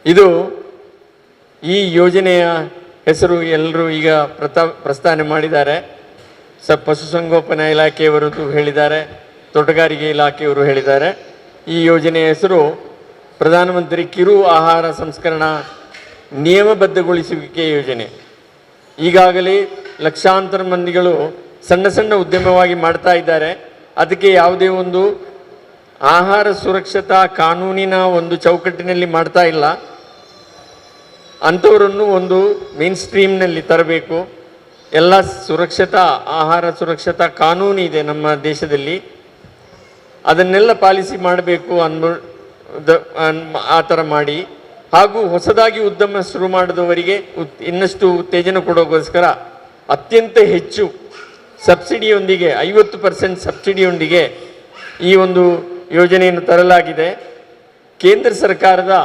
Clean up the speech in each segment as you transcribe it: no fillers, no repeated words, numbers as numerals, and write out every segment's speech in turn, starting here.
ಇದು ಈ ಯೋಜನೆಯ ಹೆಸರು ಎಲ್ಲರೂ ಈಗ ಪ್ರಸ್ತಾವನೆ ಮಾಡಿದ್ದಾರೆ. ಪಶುಸಂಗೋಪನಾ ಇಲಾಖೆಯವರದ್ದು ಹೇಳಿದ್ದಾರೆ, ತೋಟಗಾರಿಕೆ ಇಲಾಖೆಯವರು ಹೇಳಿದ್ದಾರೆ. ಈ ಯೋಜನೆಯ ಹೆಸರು ಪ್ರಧಾನಮಂತ್ರಿ ಕಿರು ಆಹಾರ ಸಂಸ್ಕರಣಾ ನಿಯಮಬದ್ಧಗೊಳಿಸುವಿಕೆ ಯೋಜನೆ. ಈಗಾಗಲೇ ಲಕ್ಷಾಂತರ ಮಂದಿಗಳು ಸಣ್ಣ ಸಣ್ಣ ಉದ್ಯಮವಾಗಿ ಮಾಡ್ತಾ ಇದ್ದಾರೆ. ಅದಕ್ಕೆ ಯಾವುದೇ ಒಂದು ಆಹಾರ ಸುರಕ್ಷತಾ ಕಾನೂನಿನ ಒಂದು ಚೌಕಟ್ಟಿನಲ್ಲಿ ಮಾಡ್ತಾ ಇಲ್ಲ. ಅಂಥವರನ್ನು ಒಂದು ಮೇನ್ ಸ್ಟ್ರೀಮ್ನಲ್ಲಿ ತರಬೇಕು. ಎಲ್ಲ ಆಹಾರ ಸುರಕ್ಷತಾ ಕಾನೂನು ಇದೆ ನಮ್ಮ ದೇಶದಲ್ಲಿ, ಅದನ್ನೆಲ್ಲ ಪಾಲಿಸಿ ಮಾಡಬೇಕು ಆ ಥರ ಮಾಡಿ, ಹಾಗೂ ಹೊಸದಾಗಿ ಉದ್ಯಮ ಶುರು ಮಾಡಿದವರಿಗೆ ಇನ್ನಷ್ಟು ಉತ್ತೇಜನ ಕೊಡೋಗೋಸ್ಕರ ಅತ್ಯಂತ ಹೆಚ್ಚು ಸಬ್ಸಿಡಿಯೊಂದಿಗೆ 50% ಸಬ್ಸಿಡಿಯೊಂದಿಗೆ ಈ ಒಂದು ಯೋಜನೆಯನ್ನು ತರಲಾಗಿದೆ. ಕೇಂದ್ರ ಸರ್ಕಾರದ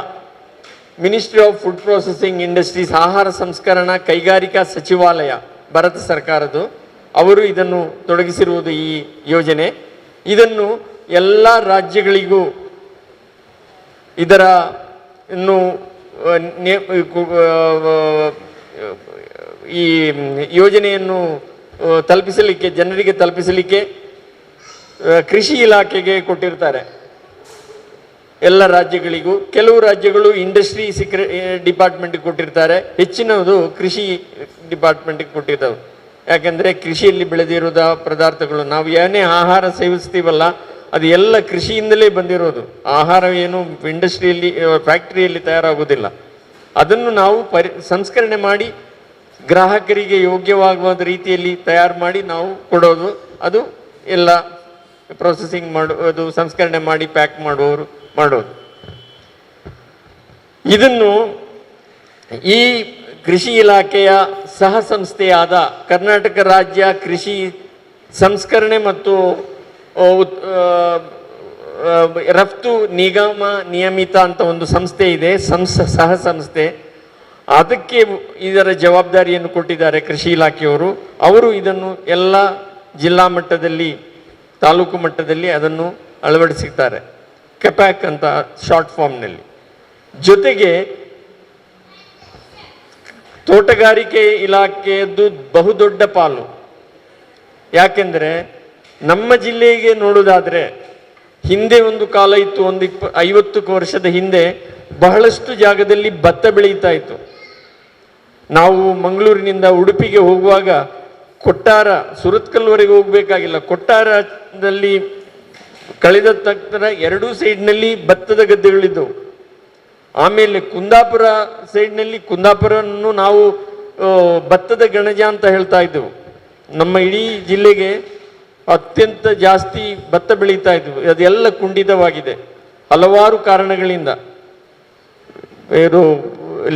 ministry of food processing industries ಆಹಾರ ಸಂಸ್ಕರಣಾ ಕೈಗಾರಿಕಾ ಸಚಿವಾಲಯ ಭಾರತ ಸರ್ಕಾರದ್ದು, ಅವರು ಇದನ್ನು ತೊಡಗಿಸಿರುವುದು ಈ ಯೋಜನೆ. ಇದನ್ನು ಎಲ್ಲ ರಾಜ್ಯಗಳಿಗೂ ಇದರ ಇನ್ನು ಈ ಯೋಜನೆಯನ್ನು ತಲುಪಿಸಲಿಕ್ಕೆ, ಜನರಿಗೆ ತಲುಪಿಸಲಿಕ್ಕೆ ಕೃಷಿ ಇಲಾಖೆಗೆ ಕೊಟ್ಟಿರ್ತಾರೆ ಎಲ್ಲ ರಾಜ್ಯಗಳಿಗೂ. ಕೆಲವು ರಾಜ್ಯಗಳು ಇಂಡಸ್ಟ್ರಿ ಡಿಪಾರ್ಟ್ಮೆಂಟ್ಗೆ ಕೊಟ್ಟಿರ್ತಾರೆ, ಹೆಚ್ಚಿನದು ಕೃಷಿ ಡಿಪಾರ್ಟ್ಮೆಂಟ್ಗೆ ಕೊಟ್ಟಿದ್ದಾವೆ. ಯಾಕೆಂದರೆ ಕೃಷಿಯಲ್ಲಿ ಬೆಳೆದಿರೋದ ಪದಾರ್ಥಗಳು ನಾವು ಏನೇ ಆಹಾರ ಸೇವಿಸ್ತೀವಲ್ಲ ಅದು ಎಲ್ಲ ಕೃಷಿಯಿಂದಲೇ ಬಂದಿರೋದು. ಆಹಾರ ಏನು ಇಂಡಸ್ಟ್ರಿಯಲ್ಲಿ ಫ್ಯಾಕ್ಟ್ರಿಯಲ್ಲಿ ತಯಾರಾಗೋದಿಲ್ಲ. ಅದನ್ನು ನಾವು ಸಂಸ್ಕರಣೆ ಮಾಡಿ ಗ್ರಾಹಕರಿಗೆ ಯೋಗ್ಯವಾಗುವ ರೀತಿಯಲ್ಲಿ ತಯಾರು ಮಾಡಿ ನಾವು ಕೊಡೋದು. ಅದು ಎಲ್ಲ ಪ್ರೊಸೆಸಿಂಗ್ ಮಾಡೋದು, ಸಂಸ್ಕರಣೆ ಮಾಡಿ ಪ್ಯಾಕ್ ಮಾಡೋದು. ಇದನ್ನು ಈ ಕೃಷಿ ಇಲಾಖೆಯ ಸಹ ಸಂಸ್ಥೆಯಾದ ಕರ್ನಾಟಕ ರಾಜ್ಯ ಕೃಷಿ ಸಂಸ್ಕರಣೆ ಮತ್ತು ರಫ್ತು ನಿಗಮ ನಿಯಮಿತ ಅಂತ ಒಂದು ಸಂಸ್ಥೆ ಇದೆ, ಸಹ ಸಂಸ್ಥೆ. ಅದಕ್ಕೆ ಇದರ ಜವಾಬ್ದಾರಿಯನ್ನು ಕೊಟ್ಟಿದ್ದಾರೆ ಕೃಷಿ ಇಲಾಖೆಯವರು. ಅವರು ಇದನ್ನು ಎಲ್ಲ ಜಿಲ್ಲಾ ಮಟ್ಟದಲ್ಲಿ, ತಾಲೂಕು ಮಟ್ಟದಲ್ಲಿ ಅದನ್ನು ಅಳವಡಿಸಿದ್ದಾರೆ, ಕೆಪ್ಯಾಕ್ ಅಂತ ಶಾರ್ಟ್ ಫಾರ್ಮ್ನಲ್ಲಿ. ಜೊತೆಗೆ ತೋಟಗಾರಿಕೆ ಇಲಾಖೆಯದ್ದು ಬಹುದೊಡ್ಡ ಪಾಲು. ಯಾಕೆಂದರೆ ನಮ್ಮ ಜಿಲ್ಲೆಗೆ ನೋಡೋದಾದರೆ ಹಿಂದೆ ಒಂದು ಕಾಲ ಇತ್ತು, 50 ವರ್ಷದ ಹಿಂದೆ ಬಹಳಷ್ಟು ಜಾಗದಲ್ಲಿ ಭತ್ತ ಬೆಳೀತಾ ಇತ್ತು. ನಾವು ಮಂಗಳೂರಿನಿಂದ ಉಡುಪಿಗೆ ಹೋಗುವಾಗ ಕೊಟ್ಟಾರ, ಸುರತ್ಕಲ್ವರೆಗೆ ಹೋಗಬೇಕಾಗಿಲ್ಲ, ಕೊಟ್ಟಾರದಲ್ಲಿ ಕಳೆದ ತಕ್ಷಣ ಎರಡೂ ಸೈಡ್ನಲ್ಲಿ ಭತ್ತದ ಗದ್ದೆಗಳಿದ್ದವು. ಆಮೇಲೆ ಕುಂದಾಪುರ ಸೈಡ್ನಲ್ಲಿ, ಕುಂದಾಪುರನ್ನು ನಾವು ಭತ್ತದ ಗಣಜ ಅಂತ ಹೇಳ್ತಾ ಇದ್ದೆವು. ನಮ್ಮ ಇಡೀ ಜಿಲ್ಲೆಗೆ ಅತ್ಯಂತ ಜಾಸ್ತಿ ಭತ್ತ ಬೆಳೀತಾ ಇದ್ವು. ಅದೆಲ್ಲ ಕುಂಠಿತವಾಗಿದೆ ಹಲವಾರು ಕಾರಣಗಳಿಂದ.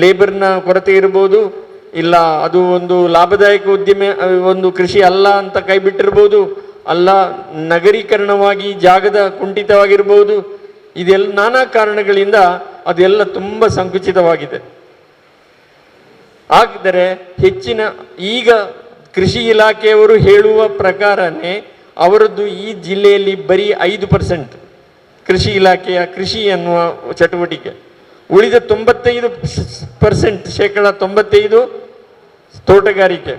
ಲೇಬರ್ನ ಕೊರತೆ ಇರ್ಬೋದು, ಇಲ್ಲ ಅದು ಒಂದು ಲಾಭದಾಯಕ ಉದ್ಯಮ, ಒಂದು ಕೃಷಿ ಅಲ್ಲ ಅಂತ ಕೈ ಬಿಟ್ಟಿರ್ಬೋದು, ಅಲ್ಲ ನಗರೀಕರಣವಾಗಿ ಜಾಗದ ಕುಂಠಿತವಾಗಿರ್ಬೋದು. ಇದೆಲ್ಲ ನಾನಾ ಕಾರಣಗಳಿಂದ ಅದೆಲ್ಲ ತುಂಬ ಸಂಕುಚಿತವಾಗಿದೆ. ಆದರೆ ಹೆಚ್ಚಿನ ಈಗ ಕೃಷಿ ಇಲಾಖೆಯವರು ಹೇಳುವ ಪ್ರಕಾರನೇ ಅವರದ್ದು ಈ ಜಿಲ್ಲೆಯಲ್ಲಿ ಬರೀ 5% ಕೃಷಿ ಇಲಾಖೆಯ ಕೃಷಿ ಅನ್ನುವ ಚಟುವಟಿಕೆ. ಉಳಿದ 95% ಶೇಕಡ 95 ತೋಟಗಾರಿಕೆ.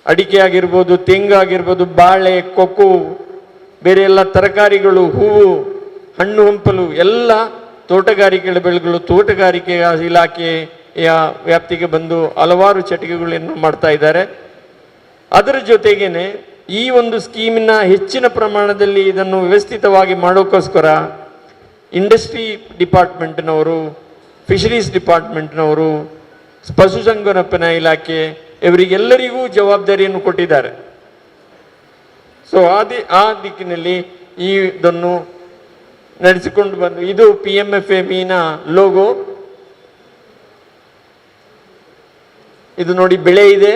ಅಡಿಕೆ ಆಗಿರ್ಬೋದು, ತೆಂಗು ಆಗಿರ್ಬೋದು, ಬಾಳೆ, ಕೊಕ್ಕೋ, ಬೇರೆ ಎಲ್ಲ ತರಕಾರಿಗಳು, ಹೂವು, ಹಣ್ಣು ಹಂಪಲು ಎಲ್ಲ ತೋಟಗಾರಿಕೆ ಬೆಳೆಗಳು ತೋಟಗಾರಿಕೆ ಇಲಾಖೆಯ ವ್ಯಾಪ್ತಿಗೆ ಬಂದು ಹಲವಾರು ಚಟುವಟಿಕೆಗಳನ್ನು ಮಾಡ್ತಾ ಇದ್ದಾರೆ. ಅದರ ಜೊತೆಗೇನೆ ಈ ಒಂದು ಸ್ಕೀಮಿನ ಹೆಚ್ಚಿನ ಪ್ರಮಾಣದಲ್ಲಿ ಇದನ್ನು ವ್ಯವಸ್ಥಿತವಾಗಿ ಮಾಡೋಕ್ಕೋಸ್ಕರ ಇಂಡಸ್ಟ್ರಿ ಡಿಪಾರ್ಟ್ಮೆಂಟ್ನವರು, ಫಿಶರೀಸ್ ಡಿಪಾರ್ಟ್ಮೆಂಟ್ನವರು, ಪಶುಸಂಗೋಪನಾ ಇಲಾಖೆ ಇವರಿಗೆಲ್ಲರಿಗೂ ಜವಾಬ್ದಾರಿಯನ್ನು ಕೊಟ್ಟಿದ್ದಾರೆ. ಸೊ ಆ ದಿಕ್ಕಿನಲ್ಲಿ ಇದನ್ನು ನಡೆಸಿಕೊಂಡು ಬಂದು, ಇದು PMFMEನ ಲೋಗೋ. ಇದು ನೋಡಿ, ಬೆಳೆ ಇದೆ,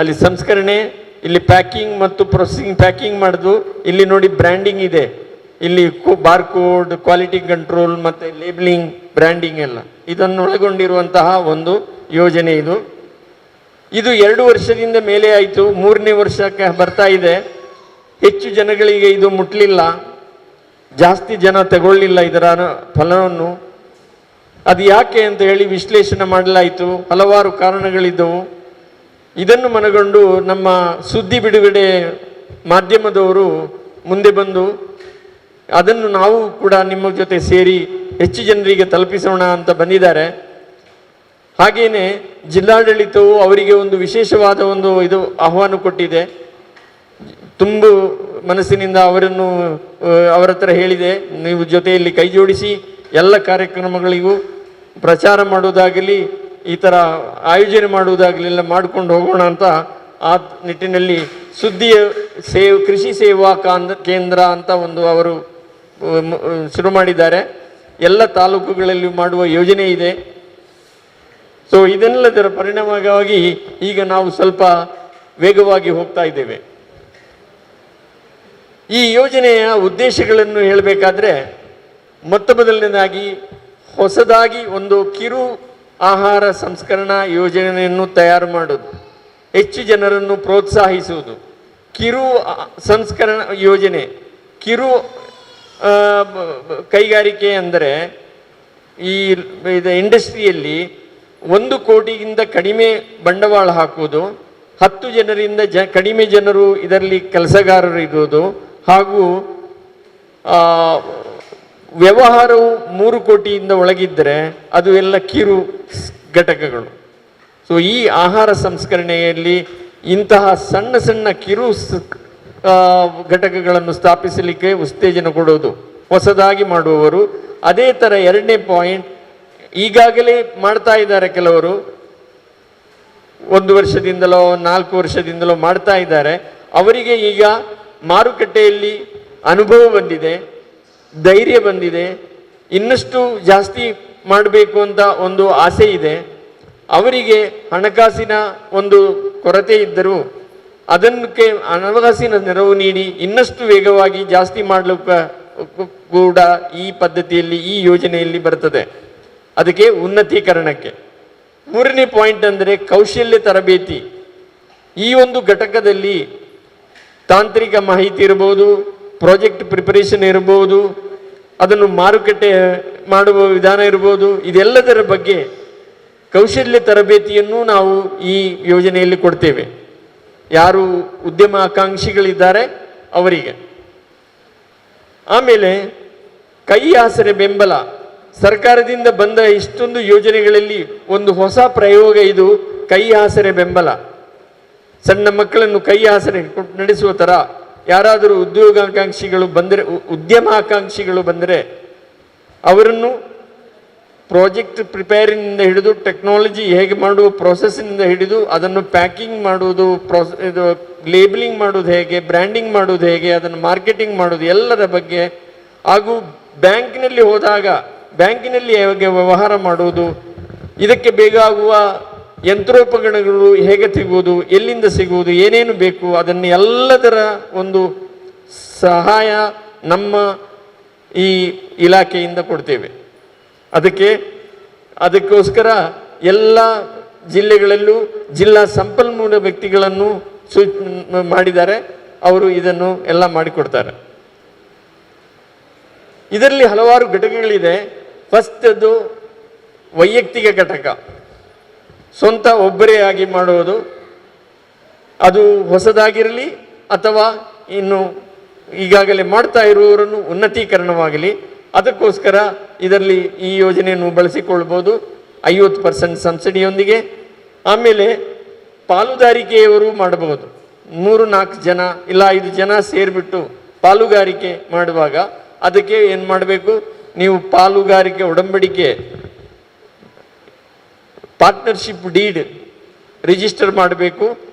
ಅಲ್ಲಿ ಸಂಸ್ಕರಣೆ, ಇಲ್ಲಿ ಪ್ಯಾಕಿಂಗ್ ಮತ್ತು ಪ್ರೊಸೆಸಿಂಗ್, ಪ್ಯಾಕಿಂಗ್ ಮಾಡೋದು, ಇಲ್ಲಿ ನೋಡಿ ಬ್ರ್ಯಾಂಡಿಂಗ್ ಇದೆ, ಇಲ್ಲಿ ಬಾರ್ಕೋಡ್, ಕ್ವಾಲಿಟಿ ಕಂಟ್ರೋಲ್ ಮತ್ತು ಲೇಬಲಿಂಗ್, ಬ್ರ್ಯಾಂಡಿಂಗ್ ಎಲ್ಲ ಇದನ್ನು ಒಳಗೊಂಡಿರುವಂತಹ ಒಂದು ಯೋಜನೆ ಇದು. ಇದು 2 ವರ್ಷದಿಂದ ಮೇಲೆ ಆಯಿತು, 3ನೇ ವರ್ಷಕ್ಕೆ ಬರ್ತಾ ಇದೆ. ಹೆಚ್ಚು ಜನಗಳಿಗೆ ಇದು ಮುಟ್ಲಿಲ್ಲ, ಜಾಸ್ತಿ ಜನ ತಗೊಳ್ಳಿಲ್ಲ ಇದರ ಫಲವನ್ನು. ಅದು ಯಾಕೆ ಅಂತ ಹೇಳಿ ವಿಶ್ಲೇಷಣೆ ಮಾಡಲಾಯಿತು. ಹಲವಾರು ಕಾರಣಗಳಿದ್ದವು. ಇದನ್ನು ಮನಗಂಡು ನಮ್ಮ ಸುದ್ದಿ ಬಿಡುಗಡೆ ಮಾಧ್ಯಮದವರು ಮುಂದೆ ಬಂದು ಅದನ್ನು ನಾವು ಕೂಡ ನಿಮ್ಮ ಜೊತೆ ಸೇರಿ ಹೆಚ್ಚು ಜನರಿಗೆ ತಲುಪಿಸೋಣ ಅಂತ ಬಂದಿದ್ದಾರೆ. ಹಾಗೆಯೇ ಜಿಲ್ಲಾಡಳಿತವು ಅವರಿಗೆ ಒಂದು ವಿಶೇಷವಾದ ಒಂದು ಆಹ್ವಾನ ಕೊಟ್ಟಿದೆ. ತುಂಬ ಮನಸ್ಸಿನಿಂದ ಅವರನ್ನು ಅವರ ಹತ್ರ ಹೇಳಿದೆ, ನೀವು ಜೊತೆಯಲ್ಲಿ ಕೈ ಜೋಡಿಸಿ ಎಲ್ಲ ಕಾರ್ಯಕ್ರಮಗಳಿಗೂ ಪ್ರಚಾರ ಮಾಡುವುದಾಗಲಿ ಈ ಥರ ಆಯೋಜನೆ ಮಾಡುವುದಾಗಲಿ ಎಲ್ಲ ಮಾಡಿಕೊಂಡು ಹೋಗೋಣ ಅಂತ ಆ ನಿಟ್ಟಿನಲ್ಲಿ ಸುದ್ದಿಯ ಕೃಷಿ ಸೇವಾ ಕೇಂದ್ರ ಅಂತ ಒಂದು ಅವರು ಶುರು ಮಾಡಿದ್ದಾರೆ. ಎಲ್ಲ ತಾಲೂಕುಗಳಲ್ಲಿ ಮಾಡುವ ಯೋಜನೆ ಇದೆ. ಸೊ ಇದೆಲ್ಲದರ ಪರಿಣಾಮವಾಗಿ ಈಗ ನಾವು ಸ್ವಲ್ಪ ವೇಗವಾಗಿ ಹೋಗ್ತಾ ಇದ್ದೇವೆ. ಈ ಯೋಜನೆಯ ಉದ್ದೇಶಗಳನ್ನು ಹೇಳಬೇಕಾದ್ರೆ ಮೊದಲನೇದಾಗಿ ಹೊಸದಾಗಿ ಒಂದು ಕಿರು ಆಹಾರ ಸಂಸ್ಕರಣಾ ಯೋಜನೆಯನ್ನು ತಯಾರು ಮಾಡೋದು, ಹೆಚ್ಚು ಜನರನ್ನು ಪ್ರೋತ್ಸಾಹಿಸುವುದು. ಕಿರು ಸಂಸ್ಕರಣಾ ಯೋಜನೆ, ಕಿರು ಕೈಗಾರಿಕೆ ಅಂದರೆ ಈ ಇಂಡಸ್ಟ್ರಿಯಲ್ಲಿ 1 ಕೋಟಿಗಿಂತ ಕಡಿಮೆ ಬಂಡವಾಳ ಹಾಕುವುದು, 10 ಜನರಿಂದ ಕಡಿಮೆ ಜನರು ಇದರಲ್ಲಿ ಕೆಲಸಗಾರರು ಇರುವುದು, ಹಾಗೂ ವ್ಯವಹಾರವು 3 ಕೋಟಿಯಿಂದ ಒಳಗಿದ್ದರೆ ಅದು ಎಲ್ಲ ಕಿರು ಘಟಕಗಳು. ಸೊ ಈ ಆಹಾರ ಸಂಸ್ಕರಣೆಯಲ್ಲಿ ಇಂತಹ ಸಣ್ಣ ಸಣ್ಣ ಕಿರು ಘಟಕಗಳನ್ನು ಸ್ಥಾಪಿಸಲಿಕ್ಕೆ ಉತ್ತೇಜನ ಕೊಡೋದು, ಹೊಸದಾಗಿ ಮಾಡುವವರು. ಅದೇ ಥರ 2ನೇ ಪಾಯಿಂಟ್, ಈಗಾಗಲೇ ಮಾಡ್ತಾ ಇದ್ದಾರೆ ಕೆಲವರು, 1 ವರ್ಷದಿಂದಲೋ 4 ವರ್ಷದಿಂದಲೋ ಮಾಡ್ತಾ ಇದ್ದಾರೆ. ಅವರಿಗೆ ಈಗ ಮಾರುಕಟ್ಟೆಯಲ್ಲಿ ಅನುಭವ ಬಂದಿದೆ, ಧೈರ್ಯ ಬಂದಿದೆ, ಇನ್ನಷ್ಟು ಜಾಸ್ತಿ ಮಾಡಬೇಕು ಅಂತ ಒಂದು ಆಸೆ ಇದೆ. ಅವರಿಗೆ ಹಣಕಾಸಿನ ಒಂದು ಕೊರತೆ ಇದ್ದರೂ ಅದಕ್ಕೆ ಹಣಕಾಸಿನ ನೆರವು ನೀಡಿ ಇನ್ನಷ್ಟು ವೇಗವಾಗಿ ಜಾಸ್ತಿ ಮಾಡಲಿಕ್ಕೆ ಕೂಡ ಈ ಪದ್ಧತಿಯಲ್ಲಿ, ಈ ಯೋಜನೆಯಲ್ಲಿ ಬರ್ತದೆ. ಅದಕ್ಕೆ ಉನ್ನತೀಕರಣಕ್ಕೆ. 3ನೇ ಪಾಯಿಂಟ್ ಅಂದರೆ ಕೌಶಲ್ಯ ತರಬೇತಿ. ಈ ಒಂದು ಘಟಕದಲ್ಲಿ ತಾಂತ್ರಿಕ ಮಾಹಿತಿ ಇರಬಹುದು, ಪ್ರಾಜೆಕ್ಟ್ ಪ್ರಿಪರೇಷನ್ ಇರಬಹುದು, ಅದನ್ನು ಮಾರುಕಟ್ಟೆ ಮಾಡುವ ವಿಧಾನ ಇರ್ಬೋದು. ಇದೆಲ್ಲದರ ಬಗ್ಗೆ ಕೌಶಲ್ಯ ತರಬೇತಿಯನ್ನು ನಾವು ಈ ಯೋಜನೆಯಲ್ಲಿ ಕೊಡ್ತೇವೆ. ಯಾರು ಉದ್ಯಮ ಆಕಾಂಕ್ಷಿಗಳಿದ್ದಾರೆ ಅವರಿಗೆ. ಆಮೇಲೆ ಕೈ ಆಸರೆ ಬೆಂಬಲ. ಸರ್ಕಾರದಿಂದ ಬಂದ ಇಷ್ಟೊಂದು ಯೋಜನೆಗಳಲ್ಲಿ ಒಂದು ಹೊಸ ಪ್ರಯೋಗ ಇದು, ಕೈ ಆಸರೆ ಬೆಂಬಲ. ಸಣ್ಣ ಮಕ್ಕಳನ್ನು ಕೈ ಆಸರೆ ನಡೆಸುವ ಥರ ಯಾರಾದರೂ ಉದ್ಯೋಗಾಕಾಂಕ್ಷಿಗಳು ಬಂದರೆ, ಉದ್ಯಮ ಆಕಾಂಕ್ಷಿಗಳು ಬಂದರೆ ಅವರನ್ನು ಪ್ರಾಜೆಕ್ಟ್ ಪ್ರಿಪೇರಿಂಗಿಂದ ಹಿಡಿದು ಟೆಕ್ನಾಲಜಿ ಹೇಗೆ ಮಾಡುವ ಪ್ರೊಸೆಸ್ನಿಂದ ಹಿಡಿದು ಅದನ್ನು ಪ್ಯಾಕಿಂಗ್ ಮಾಡುವುದು, ಇದು ಲೇಬಲಿಂಗ್ ಮಾಡೋದು ಹೇಗೆ, ಬ್ರ್ಯಾಂಡಿಂಗ್ ಮಾಡೋದು ಹೇಗೆ, ಅದನ್ನು ಮಾರ್ಕೆಟಿಂಗ್ ಮಾಡೋದು ಎಲ್ಲರ ಬಗ್ಗೆ, ಹಾಗೂ ಬ್ಯಾಂಕಿನಲ್ಲಿ ಹೋದಾಗ ಬ್ಯಾಂಕಿನಲ್ಲಿ ಹೇಗೆ ವ್ಯವಹಾರ ಮಾಡುವುದು, ಇದಕ್ಕೆ ಬೇಕಾಗುವ ಯಂತ್ರೋಪಕರಣಗಳು ಹೇಗೆ ಸಿಗುವುದು, ಎಲ್ಲಿಂದ ಸಿಗುವುದು, ಏನೇನು ಬೇಕು, ಅದನ್ನು ಎಲ್ಲದರ ಒಂದು ಸಹಾಯ ನಮ್ಮ ಈ ಇಲಾಖೆಯಿಂದ ಕೊಡ್ತೇವೆ. ಅದಕ್ಕೋಸ್ಕರ ಎಲ್ಲ ಜಿಲ್ಲೆಗಳಲ್ಲೂ ಜಿಲ್ಲಾ ಸಂಪನ್ಮೂಲ ವ್ಯಕ್ತಿಗಳನ್ನು ಮಾಡಿದ್ದಾರೆ. ಅವರು ಇದನ್ನು ಎಲ್ಲ ಮಾಡಿಕೊಡ್ತಾರೆ. ಇದರಲ್ಲಿ ಹಲವಾರು ಘಟಕಗಳಿದೆ. ಫಸ್ಟ್ ಅದು ವೈಯಕ್ತಿಕ ಘಟಕ, ಸ್ವಂತ ಒಬ್ಬರೇ ಆಗಿ ಮಾಡುವುದು. ಅದು ಹೊಸದಾಗಿರಲಿ ಅಥವಾ ಇನ್ನು ಈಗಾಗಲೇ ಮಾಡ್ತಾ ಇರುವವರನ್ನು ಉನ್ನತೀಕರಣವಾಗಲಿ, ಅದಕ್ಕೋಸ್ಕರ ಇದರಲ್ಲಿ ಈ ಯೋಜನೆಯನ್ನು ಬಳಸಿಕೊಳ್ಬೋದು 50% ಸಬ್ಸಿಡಿಯೊಂದಿಗೆ. ಆಮೇಲೆ ಪಾಲುದಾರಿಕೆಯವರು ಮಾಡಬಹುದು. 3-4 ಜನ ಇಲ್ಲ 5 ಜನ ಸೇರಿಬಿಟ್ಟು ಪಾಲುಗಾರಿಕೆ ಮಾಡುವಾಗ ಅದಕ್ಕೆ ಏನು ಮಾಡಬೇಕು, ನೀವು ಪಾಲುಗಾರಿಕೆ ಒಡಂಬಡಿಕೆ ಪಾರ್ಟ್ನರ್ಶಿಪ್ ಡೀಡ್ ರಿಜಿಸ್ಟರ್ ಮಾಡಬೇಕು.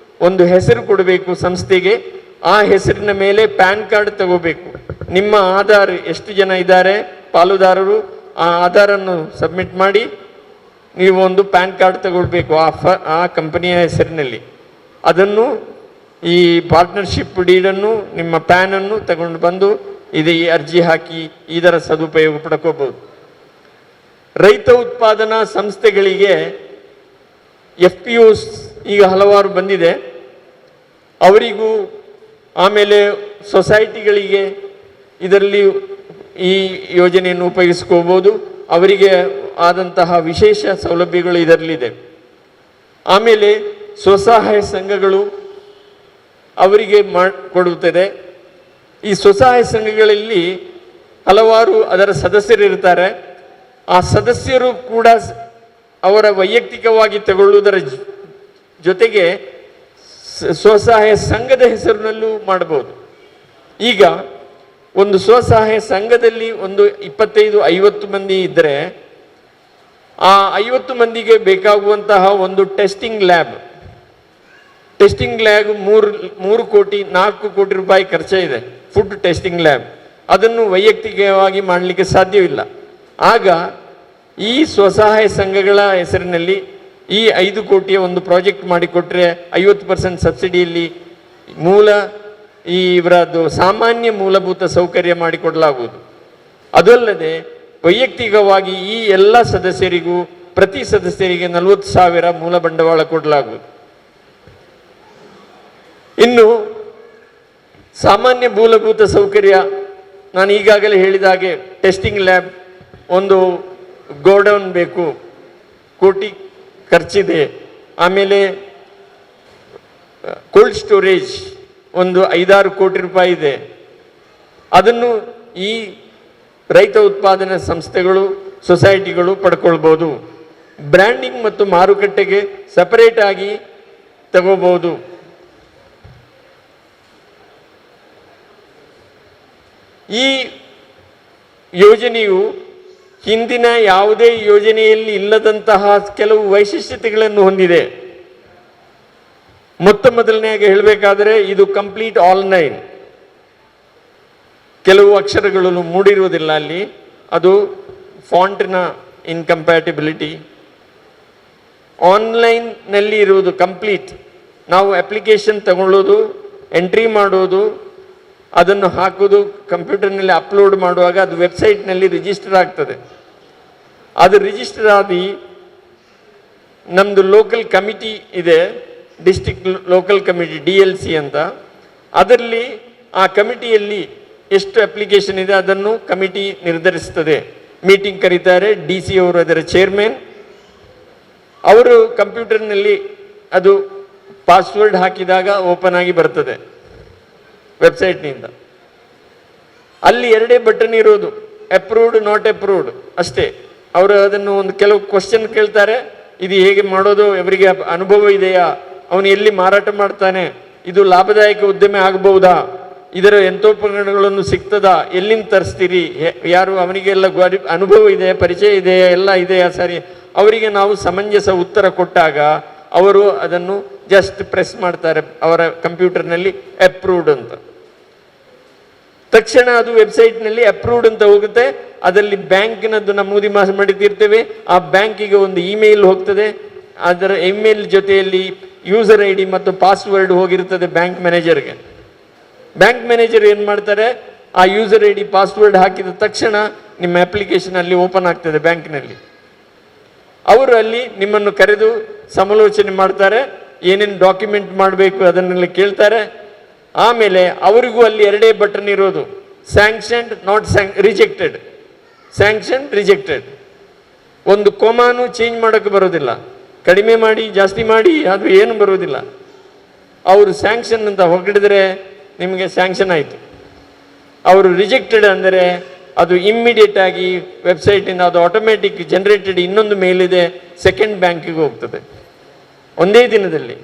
ಒಂದು ಹೆಸರು ಕೊಡಬೇಕು ಸಂಸ್ಥೆಗೆ. ಆ ಹೆಸರಿನ ಮೇಲೆ ಪ್ಯಾನ್ ಕಾರ್ಡ್ ತಗೋಬೇಕು. ನಿಮ್ಮ ಆಧಾರ್ ಎಷ್ಟು ಜನ ಇದ್ದಾರೆ ಪಾಲುದಾರರು, ಆ ಆಧಾರನ್ನು ಸಬ್ಮಿಟ್ ಮಾಡಿ ನೀವು ಒಂದು ಪ್ಯಾನ್ ಕಾರ್ಡ್ ತಗೊಳ್ಬೇಕು ಆ ಕಂಪನಿಯ ಹೆಸರಿನಲ್ಲಿ. ಅದನ್ನು ಈ ಪಾರ್ಟ್ನರ್ಶಿಪ್ ಡೀಡನ್ನು ನಿಮ್ಮ ಪ್ಯಾನನ್ನು ತಗೊಂಡು ಬಂದು ಇದು ಈ ಅರ್ಜಿ ಹಾಕಿ ಇದರ ಸದುಪಯೋಗ ಪಡ್ಕೋಬಹುದು. ರೈತ ಉತ್ಪಾದನಾ ಸಂಸ್ಥೆಗಳಿಗೆ FPOs ಈಗ ಹಲವಾರು ಬಂದಿದೆ. ಅವರಿಗೂ ಆಮೇಲೆ ಸೊಸೈಟಿಗಳಿಗೆ ಇದರಲ್ಲಿ ಈ ಯೋಜನೆಯನ್ನು ಉಪಯೋಗಿಸ್ಕೋಬೋದು. ಅವರಿಗೆ ಆದಂತಹ ವಿಶೇಷ ಸೌಲಭ್ಯಗಳು ಇದರಲ್ಲಿದೆ. ಆಮೇಲೆ ಸ್ವಸಹಾಯ ಸಂಘಗಳು ಅವರಿಗೆ ಕೊಡುತ್ತದೆ. ಈ ಸ್ವಸಹಾಯ ಸಂಘಗಳಲ್ಲಿ ಹಲವಾರು ಅದರ ಸದಸ್ಯರಿರ್ತಾರೆ. ಆ ಸದಸ್ಯರು ಕೂಡ ಅವರ ವೈಯಕ್ತಿಕವಾಗಿ ತಗೊಳ್ಳುವುದರ ಜೊತೆಗೆ ಸ್ವಸಹಾಯ ಸಂಘದ ಹೆಸರಿನಲ್ಲೂ ಮಾಡಬಹುದು. ಈಗ ಒಂದು ಸ್ವಸಹಾಯ ಸಂಘದಲ್ಲಿ ಒಂದು 25-50 ಮಂದಿ ಇದ್ದರೆ ಆ 50 ಮಂದಿಗೆ ಬೇಕಾಗುವಂತಹ ಒಂದು ಟೆಸ್ಟಿಂಗ್ ಲ್ಯಾಬ್ 4 ಕೋಟಿ ರೂಪಾಯಿ ಖರ್ಚಿದೆ. ಫುಡ್ ಟೆಸ್ಟಿಂಗ್ ಲ್ಯಾಬ್ ಅದನ್ನು ವೈಯಕ್ತಿಕವಾಗಿ ಮಾಡಲಿಕ್ಕೆ ಸಾಧ್ಯವಿಲ್ಲ. ಆಗ ಈ ಸ್ವಸಹಾಯ ಸಂಘಗಳ ಹೆಸರಿನಲ್ಲಿ ಈ 5 ಕೋಟಿಯ ಒಂದು ಪ್ರಾಜೆಕ್ಟ್ ಮಾಡಿಕೊಟ್ರೆ 50% ಸಬ್ಸಿಡಿಯಲ್ಲಿ ಇವರದ್ದು ಸಾಮಾನ್ಯ ಮೂಲಭೂತ ಸೌಕರ್ಯ ಮಾಡಿಕೊಡಲಾಗುವುದು. ಅದಲ್ಲದೆ ವೈಯಕ್ತಿಕವಾಗಿ ಈ ಎಲ್ಲ ಸದಸ್ಯರಿಗೂ ಪ್ರತಿ ಸದಸ್ಯರಿಗೆ 40,000 ಮೂಲ ಬಂಡವಾಳ ಕೊಡಲಾಗುವುದು. ಇನ್ನು ಸಾಮಾನ್ಯ ಮೂಲಭೂತ ಸೌಕರ್ಯ ನಾನು ಈಗಾಗಲೇ ಹೇಳಿದ ಹಾಗೆ ಟೆಸ್ಟಿಂಗ್ ಲ್ಯಾಬ್, ಒಂದು ಗೋಡೌನ್ ಬೇಕು, ಕೋಟಿ ಖರ್ಚಿದೆ. ಆಮೇಲೆ ಕೋಲ್ಡ್ ಸ್ಟೋರೇಜ್ ಒಂದು 5-6 ಕೋಟಿ ರೂಪಾಯಿ ಇದೆ. ಅದನ್ನು ಈ ರೈತ ಉತ್ಪಾದನಾ ಸಂಸ್ಥೆಗಳು ಸೊಸೈಟಿಗಳು ಪಡ್ಕೊಳ್ಬೋದು. ಬ್ರ್ಯಾಂಡಿಂಗ್ ಮತ್ತು ಮಾರುಕಟ್ಟೆಗೆ ಸಪರೇಟ್ ಆಗಿ ತಗೋಬಹುದು. ಈ ಯೋಜನೆಯು ಹಿಂದಿನ ಯಾವುದೇ ಯೋಜನೆಯಲ್ಲಿ ಇಲ್ಲದಂತಹ ಕೆಲವು ವೈಶಿಷ್ಟ್ಯತೆಗಳನ್ನು ಹೊಂದಿದೆ. ಮೊದಲನೆಯಾಗಿ ಹೇಳಬೇಕಾದರೆ ಇದು ಕಂಪ್ಲೀಟ್ ಆನ್ಲೈನ್. ಕೆಲವು ಅಕ್ಷರಗಳು ಮೂಡಿರುವುದಿಲ್ಲ ಅಲ್ಲಿ, ಅದು ಫಾಂಟ್ನ ಇನ್ಕಂಪ್ಯಾಟಿಬಿಲಿಟಿ. ಆನ್ಲೈನ್ನಲ್ಲಿ ಇರುವುದು ಕಂಪ್ಲೀಟ್. ನಾವು ಅಪ್ಲಿಕೇಶನ್ ತಗೊಳ್ಳೋದು, ಎಂಟ್ರಿ ಮಾಡೋದು, ಅದನ್ನು ಹಾಕೋದು, ಕಂಪ್ಯೂಟರ್ನಲ್ಲಿ ಅಪ್ಲೋಡ್ ಮಾಡುವಾಗ ಅದು ವೆಬ್ಸೈಟ್ನಲ್ಲಿ ರಿಜಿಸ್ಟರ್ ಆಗ್ತದೆ. ಅದು ರಿಜಿಸ್ಟರ್ ಆಗಿ ನಮ್ಮದು ಲೋಕಲ್ ಕಮಿಟಿ ಇದೆ, ಡಿಸ್ಟ್ರಿಕ್ಟ್ ಲೋಕಲ್ ಕಮಿಟಿ DLC ಅಂತ. ಅದರಲ್ಲಿ ಆ ಕಮಿಟಿಯಲ್ಲಿ ಎಷ್ಟು ಅಪ್ಲಿಕೇಶನ್ ಇದೆ ಅದನ್ನು ಕಮಿಟಿ ನಿರ್ಧರಿಸ್ತದೆ. ಮೀಟಿಂಗ್ ಕರೀತಾರೆ, DC ಅವರು ಅದರ ಚೇರ್ಮನ್. ಅವರು ಕಂಪ್ಯೂಟರ್ನಲ್ಲಿ ಅದು ಪಾಸ್ವರ್ಡ್ ಹಾಕಿದಾಗ ಓಪನ್ ಆಗಿ ಬರ್ತದೆ ವೆಬ್ಸೈಟ್ನಿಂದ. ಅಲ್ಲಿ 2 ಬಟನ್ ಇರೋದು, ಅಪ್ರೂವ್ಡ್ ನಾಟ್ ಅಪ್ರೂವ್ಡ್ ಅಷ್ಟೇ. ಅವರು ಅದನ್ನು ಒಂದು ಕೆಲವು ಕ್ವಶನ್ ಕೇಳ್ತಾರೆ, ಇದು ಹೇಗೆ ಮಾಡೋದು, ಅವರಿಗೆ ಅನುಭವ ಇದೆಯಾ, ಅವನು ಎಲ್ಲಿ ಮಾರಾಟ ಮಾಡ್ತಾನೆ, ಇದು ಲಾಭದಾಯಕ ಉದ್ಯಮ ಆಗಬಹುದಾ, ಇದರ ಯಂತ್ರೋಪಕರಣಗಳನ್ನು ಸಿಗ್ತದಾ, ಎಲ್ಲಿಂದ ತರಿಸ್ತೀರಿ, ಯಾರು ಅವನಿಗೆಲ್ಲ ಅನುಭವ ಇದೆ, ಪರಿಚಯ ಇದೆಯಾ, ಎಲ್ಲ ಇದೆಯಾ, ಸರಿ. ಅವರಿಗೆ ನಾವು ಸಮಂಜಸ ಉತ್ತರ ಕೊಟ್ಟಾಗ ಅವರು ಅದನ್ನು ಜಸ್ಟ್ ಪ್ರೆಸ್ ಮಾಡ್ತಾರೆ ಅವರ ಕಂಪ್ಯೂಟರ್ನಲ್ಲಿ ಅಪ್ರೂವ್ಡ್ ಅಂತ. ತಕ್ಷಣ ಅದು ವೆಬ್ಸೈಟ್ನಲ್ಲಿ ಅಪ್ರೂವ್ಡ್ ಅಂತ ಹೋಗುತ್ತೆ. ಅದರಲ್ಲಿ ಬ್ಯಾಂಕಿನದ್ದು ನಮೂದಿ ಮಾಡಿರ್ತೀರ್ತೇವೆ. ಆ ಬ್ಯಾಂಕಿಗೆ ಒಂದು ಇಮೇಲ್ ಹೋಗ್ತದೆ. ಅದರ ಇಮೇಲ್ ಜೊತೆಯಲ್ಲಿ ಯೂಸರ್ ID ಮತ್ತು ಪಾಸ್ವರ್ಡ್ ಹೋಗಿರ್ತದೆ ಬ್ಯಾಂಕ್ ಮ್ಯಾನೇಜರ್ಗೆ. ಬ್ಯಾಂಕ್ ಮ್ಯಾನೇಜರ್ ಏನು ಮಾಡ್ತಾರೆ, ಆ ಯೂಸರ್ ID ಪಾಸ್ವರ್ಡ್ ಹಾಕಿದ ತಕ್ಷಣ ನಿಮ್ಮ ಅಪ್ಲಿಕೇಶನ್ ಅಲ್ಲಿ ಓಪನ್ ಆಗ್ತದೆ ಬ್ಯಾಂಕ್ನಲ್ಲಿ. ಅವರು ಅಲ್ಲಿ ನಿಮ್ಮನ್ನು ಕರೆದು ಸಮಾಲೋಚನೆ ಮಾಡ್ತಾರೆ, ಏನೇನು ಡಾಕ್ಯುಮೆಂಟ್ ಮಾಡಬೇಕು ಅದನ್ನೆಲ್ಲ ಕೇಳ್ತಾರೆ. ಆಮೇಲೆ ಅವರಿಗೂ ಅಲ್ಲಿ 2 ಬಟನ್ ಇರೋದು, sanctioned not rejected, sanction rejected. ಒಂದು ಕೋಮಾನು ಚೇಂಜ್ ಮಾಡೋಕ್ಕೆ ಬರೋದಿಲ್ಲ, ಕಡಿಮೆ ಮಾಡಿ ಜಾಸ್ತಿ ಮಾಡಿ ಅದು ಏನು ಬರೋದಿಲ್ಲ. ಅವರು ಸ್ಯಾಂಕ್ಷನ್ ಅಂತ ಹೊರಡಿದ್ರೆ ನಿಮಗೆ ಸ್ಯಾಂಕ್ಷನ್ ಆಯಿತು. ಅವರು ರಿಜೆಕ್ಟೆಡ್ ಅಂದರೆ ಅದು ಇಮ್ಮಿಡಿಯೇಟ್ ಆಗಿ ವೆಬ್ಸೈಟಿಂದ ಅದು ಆಟೋಮೆಟಿಕ್ ಜನರೇಟೆಡ್ ಇನ್ನೊಂದು ಮೇಲಿದೆ, ಸೆಕೆಂಡ್ ಬ್ಯಾಂಕಿಗೆ ಹೋಗ್ತದೆ. ಒಂದೇ ದಿನದಲ್ಲಿ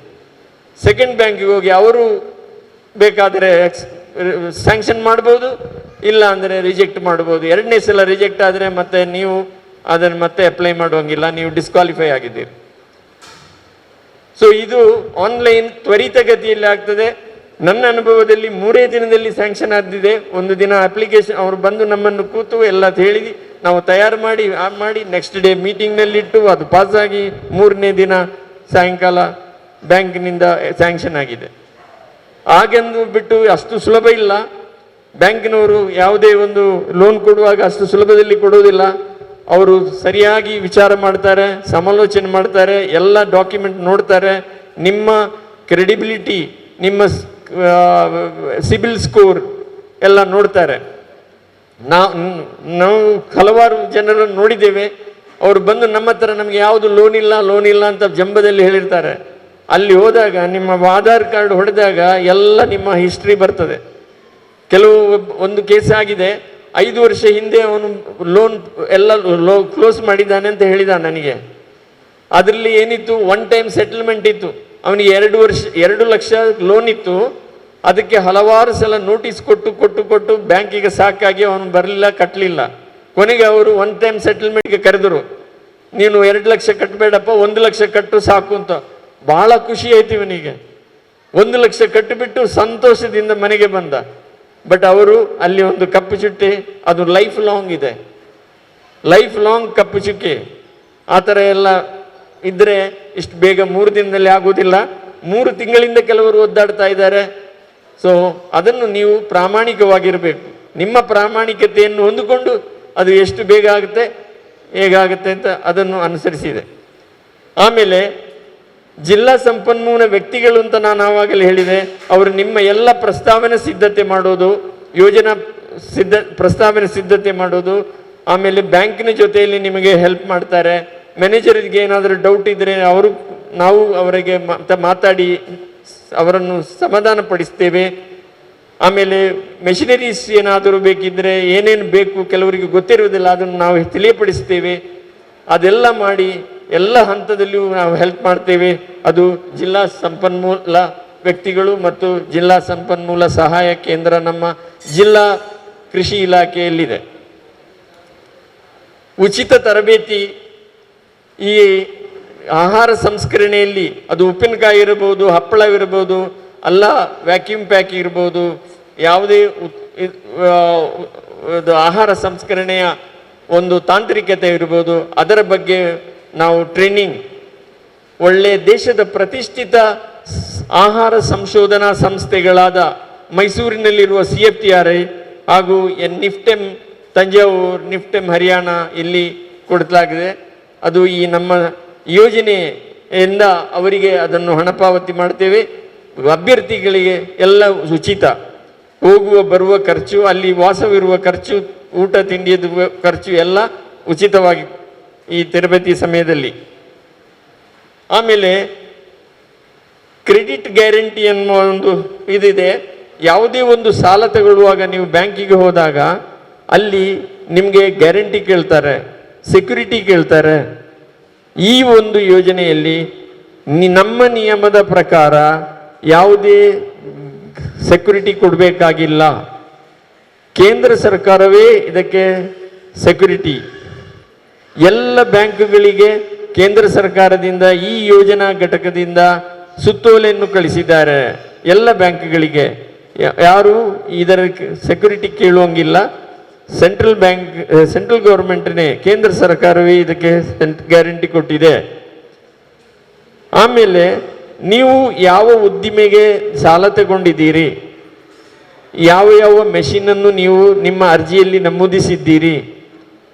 ಸೆಕೆಂಡ್ ಬ್ಯಾಂಕಿಗೆ ಹೋಗಿ ಅವರು ಬೇಕಾದರೆ ಸ್ಯಾಂಕ್ಷನ್ ಮಾಡ್ಬೋದು, ಇಲ್ಲ ಅಂದರೆ ರಿಜೆಕ್ಟ್ ಮಾಡ್ಬೋದು. 2ನೇ ಸಲ ರಿಜೆಕ್ಟ್ ಆದರೆ ಮತ್ತೆ ನೀವು ಅದನ್ನು ಮತ್ತೆ ಅಪ್ಲೈ ಮಾಡುವಂಗಿಲ್ಲ, ನೀವು ಡಿಸ್ಕ್ವಾಲಿಫೈ ಆಗಿದ್ದೀರಿ. ಸೊ ಇದು ಆನ್ಲೈನ್ ತ್ವರಿತಗತಿಯಲ್ಲಿ ಆಗ್ತದೆ. ನನ್ನ ಅನುಭವದಲ್ಲಿ 3 ದಿನದಲ್ಲಿ ಸ್ಯಾಂಕ್ಷನ್ ಆದಿದೆ. ಒಂದು ದಿನ ಅಪ್ಲಿಕೇಶನ್ ಅವರು ಬಂದು ನಮ್ಮನ್ನು ಕೂತು ಎಲ್ಲ ಹೇಳಿ ನಾವು ತಯಾರು ಮಾಡಿ ನೆಕ್ಸ್ಟ್ ಡೇ ಮೀಟಿಂಗ್ನಲ್ಲಿಟ್ಟು ಅದು ಪಾಸಾಗಿ 3ನೇ ದಿನ ಸಾಯಂಕಾಲ ಬ್ಯಾಂಕಿನಿಂದ ಸ್ಯಾಂಕ್ಷನ್ ಆಗಿದೆ. ಹಾಗೆಂದು ಬಿಟ್ಟು ಅಷ್ಟು ಸುಲಭ ಇಲ್ಲ. ಬ್ಯಾಂಕಿನವರು ಯಾವುದೇ ಒಂದು ಲೋನ್ ಕೊಡುವಾಗ ಅಷ್ಟು ಸುಲಭದಲ್ಲಿ ಕೊಡುವುದಿಲ್ಲ. ಅವರು ಸರಿಯಾಗಿ ವಿಚಾರ ಮಾಡ್ತಾರೆ, ಸಮಾಲೋಚನೆ ಮಾಡ್ತಾರೆ, ಎಲ್ಲ ಡಾಕ್ಯುಮೆಂಟ್ ನೋಡ್ತಾರೆ, ನಿಮ್ಮ ಕ್ರೆಡಿಬಿಲಿಟಿ, ನಿಮ್ಮ ಸಿಬಿಲ್ ಸ್ಕೋರ್ ಎಲ್ಲ ನೋಡ್ತಾರೆ. ನಾವು ಹಲವಾರು ಜನರನ್ನು ನೋಡಿದ್ದೇವೆ. ಅವ್ರು ಬಂದು ನಮ್ಮ ಹತ್ರ ನಮಗೆ ಯಾವುದು ಲೋನ್ ಇಲ್ಲ ಅಂತ ಜಂಬದಲ್ಲಿ ಹೇಳಿರ್ತಾರೆ. ಅಲ್ಲಿ ಹೋದಾಗ ನಿಮ್ಮ ಆಧಾರ್ ಕಾರ್ಡ್ ಹೊಡೆದಾಗ ಎಲ್ಲ ನಿಮ್ಮ ಹಿಸ್ಟ್ರಿ ಬರ್ತದೆ. ಕೆಲವು ಒಂದು ಕೇಸ್ ಆಗಿದೆ, 5 ವರ್ಷ ಹಿಂದೆ ಅವನು ಲೋನ್ ಎಲ್ಲ ಕ್ಲೋಸ್ ಮಾಡಿದ್ದಾನೆ ಅಂತ ಹೇಳಿದ ನನಗೆ. ಅದರಲ್ಲಿ ಏನಿತ್ತು, 1 ಟೈಮ್ ಸೆಟಲ್ಮೆಂಟ್ ಇತ್ತು. ಅವನಿಗೆ 2 ಲಕ್ಷ ಲೋನ್ ಇತ್ತು. ಅದಕ್ಕೆ ಹಲವಾರು ಸಲ ನೋಟಿಸ್ ಕೊಟ್ಟು ಬ್ಯಾಂಕಿಗೆ ಸಾಕಾಗಿ ಅವನು ಬರಲಿಲ್ಲ, ಕಟ್ಟಲಿಲ್ಲ. ಕೊನೆಗೆ ಅವರು 1 ಟೈಮ್ ಸೆಟಲ್ಮೆಂಟ್ಗೆ ಕರೆದರು. ನೀನು 2 ಲಕ್ಷ ಕಟ್ಟಬೇಡಪ್ಪ, 1 ಲಕ್ಷ ಕಟ್ಟು ಸಾಕು ಅಂತ. ಬಹಳ ಖುಷಿ ಆಯ್ತು ಇವನಿಗೆ. 1 ಲಕ್ಷ ಕಟ್ಟಿಬಿಟ್ಟು ಸಂತೋಷದಿಂದ ಮನೆಗೆ ಬಂದ. ಬಟ್ ಅವರು ಅಲ್ಲಿ ಒಂದು ಕಪ್ಪು ಚುಟ್ಟಿ, ಅದು ಲೈಫ್ ಲಾಂಗ್ ಇದೆ, ಲೈಫ್ ಲಾಂಗ್ ಕಪ್ಪು ಚುಕ್ಕಿ. ಆ ಥರ ಎಲ್ಲ ಇದ್ದರೆ ಇಷ್ಟು ಬೇಗ 3 ದಿನದಲ್ಲಿ ಆಗೋದಿಲ್ಲ. 3 ತಿಂಗಳಿಂದ ಕೆಲವರು ಒದ್ದಾಡ್ತಾ ಇದ್ದಾರೆ. ಸೊ ಅದನ್ನು ನೀವು ಪ್ರಾಮಾಣಿಕವಾಗಿರಬೇಕು. ನಿಮ್ಮ ಪ್ರಾಮಾಣಿಕತೆಯನ್ನು ಹೊಂದಿಕೊಂಡು ಅದು ಎಷ್ಟು ಬೇಗ ಆಗುತ್ತೆ, ಹೇಗಾಗುತ್ತೆ ಅಂತ ಅದನ್ನು ಅನುಸರಿಸಿದೆ. ಆಮೇಲೆ ಜಿಲ್ಲಾ ಸಂಪನ್ಮೂಲ ವ್ಯಕ್ತಿಗಳು ಅಂತ ನಾನು ಆವಾಗಲೇ ಹೇಳಿದೆ. ಅವರು ನಿಮ್ಮ ಎಲ್ಲ ಪ್ರಸ್ತಾವನೆ ಸಿದ್ಧತೆ ಮಾಡೋದು, ಯೋಜನಾ ಪ್ರಸ್ತಾವನೆ ಸಿದ್ಧತೆ ಮಾಡೋದು, ಆಮೇಲೆ ಬ್ಯಾಂಕಿನ ಜೊತೆಯಲ್ಲಿ ನಿಮಗೆ ಹೆಲ್ಪ್ ಮಾಡ್ತಾರೆ. ಮ್ಯಾನೇಜರ್ಗೆ ಏನಾದರೂ ಡೌಟ್ ಇದ್ದರೆ ನಾವು ಅವರಿಗೆ ಮಾತಾಡಿ ಅವರನ್ನು ಸಮಾಧಾನ ಪಡಿಸ್ತೇವೆ. ಆಮೇಲೆ ಮೆಷಿನರೀಸ್ ಏನಾದರೂ ಬೇಕಿದ್ದರೆ ಏನೇನು ಬೇಕು ಕೆಲವರಿಗೆ ಗೊತ್ತಿರುವುದಿಲ್ಲ, ಅದನ್ನು ನಾವು ತಿಳಿಯಪಡಿಸ್ತೇವೆ. ಅದೆಲ್ಲ ಮಾಡಿ ಎಲ್ಲ ಹಂತದಲ್ಲಿಯೂ ನಾವು ಹೆಲ್ಪ್ ಮಾಡ್ತೇವೆ. ಅದು ಜಿಲ್ಲಾ ಸಂಪನ್ಮೂಲ ವ್ಯಕ್ತಿಗಳು ಮತ್ತು ಜಿಲ್ಲಾ ಸಂಪನ್ಮೂಲ ಸಹಾಯ ಕೇಂದ್ರ ನಮ್ಮ ಜಿಲ್ಲಾ ಕೃಷಿ ಇಲಾಖೆಯಲ್ಲಿದೆ. ಉಚಿತ ತರಬೇತಿ ಈ ಆಹಾರ ಸಂಸ್ಕರಣೆಯಲ್ಲಿ, ಅದು ಉಪ್ಪಿನಕಾಯಿ ಇರಬಹುದು, ಹಪ್ಪಳವಿರಬಹುದು, ಅಲ್ಲ ವ್ಯಾಕ್ಯೂಮ್ ಪ್ಯಾಕ್ ಇರ್ಬೋದು, ಯಾವುದೇ ಆಹಾರ ಸಂಸ್ಕರಣೆಯ ಒಂದು ತಾಂತ್ರಿಕತೆ ಇರ್ಬೋದು, ಅದರ ಬಗ್ಗೆ ನಾವು ಟ್ರೈನಿಂಗ್, ಒಳ್ಳೆ ದೇಶದ ಪ್ರತಿಷ್ಠಿತ ಆಹಾರ ಸಂಶೋಧನಾ ಸಂಸ್ಥೆಗಳಾದ ಮೈಸೂರಿನಲ್ಲಿರುವ CFTRI ಹಾಗೂ ನಿಫ್ಟೆಮ್ ತಂಜಾವೂರು, ನಿಫ್ಟೆಮ್ ಹರಿಯಾಣ ಇಲ್ಲಿ ಕೊಡಲಾಗಿದೆ. ಅದು ಈ ನಮ್ಮ ಯೋಜನೆಯಿಂದ ಅವರಿಗೆ ಅದನ್ನು ಹಣ ಪಾವತಿ ಮಾಡ್ತೇವೆ. ಅಭ್ಯರ್ಥಿಗಳಿಗೆ ಎಲ್ಲ ಉಚಿತ, ಹೋಗುವ ಬರುವ ಖರ್ಚು, ಅಲ್ಲಿ ವಾಸವಿರುವ ಖರ್ಚು, ಊಟ ತಿಂಡಿಯದು ಖರ್ಚು ಎಲ್ಲ ಉಚಿತವಾಗಿ ಈ ತರಬೇತಿ ಸಮಯದಲ್ಲಿ. ಆಮೇಲೆ ಕ್ರೆಡಿಟ್ ಗ್ಯಾರಂಟಿ ಅನ್ನುವ ಒಂದು ಇದಿದೆ. ಯಾವುದೇ ಒಂದು ಸಾಲ ತಗೊಳ್ಳುವಾಗ ನೀವು ಬ್ಯಾಂಕಿಗೆ ಹೋದಾಗ ಅಲ್ಲಿ ನಿಮಗೆ ಗ್ಯಾರಂಟಿ ಕೇಳ್ತಾರೆ, ಸೆಕ್ಯೂರಿಟಿ ಕೇಳ್ತಾರೆ. ಈ ಒಂದು ಯೋಜನೆಯಲ್ಲಿ ನಮ್ಮ ನಿಯಮದ ಪ್ರಕಾರ ಯಾವುದೇ ಸೆಕ್ಯೂರಿಟಿ ಕೊಡಬೇಕಾಗಿಲ್ಲ. ಕೇಂದ್ರ ಸರ್ಕಾರವೇ ಇದಕ್ಕೆ ಸೆಕ್ಯೂರಿಟಿ. ಎಲ್ಲ ಬ್ಯಾಂಕುಗಳಿಗೆ ಕೇಂದ್ರ ಸರ್ಕಾರದಿಂದ ಈ ಯೋಜನಾ ಘಟಕದಿಂದ ಸುತ್ತೋಲೆಯನ್ನು ಕಳಿಸಿದ್ದಾರೆ. ಎಲ್ಲ ಬ್ಯಾಂಕ್ಗಳಿಗೆ ಯಾರು ಇದರ ಸೆಕ್ಯೂರಿಟಿ ಕೇಳುವಂಗಿಲ್ಲ. ಸೆಂಟ್ರಲ್ ಗೌರ್ಮೆಂಟ್ನೇ, ಕೇಂದ್ರ ಸರ್ಕಾರವೇ ಇದಕ್ಕೆ ಗ್ಯಾರಂಟಿ ಕೊಟ್ಟಿದೆ. ಆಮೇಲೆ ನೀವು ಯಾವ ಉದ್ದಿಮೆಗೆ ಸಾಲ ತಗೊಂಡಿದ್ದೀರಿ, ಯಾವ ಮೆಷಿನನ್ನು ನೀವು ನಿಮ್ಮ ಅರ್ಜಿಯಲ್ಲಿ ನಮೂದಿಸಿದ್ದೀರಿ,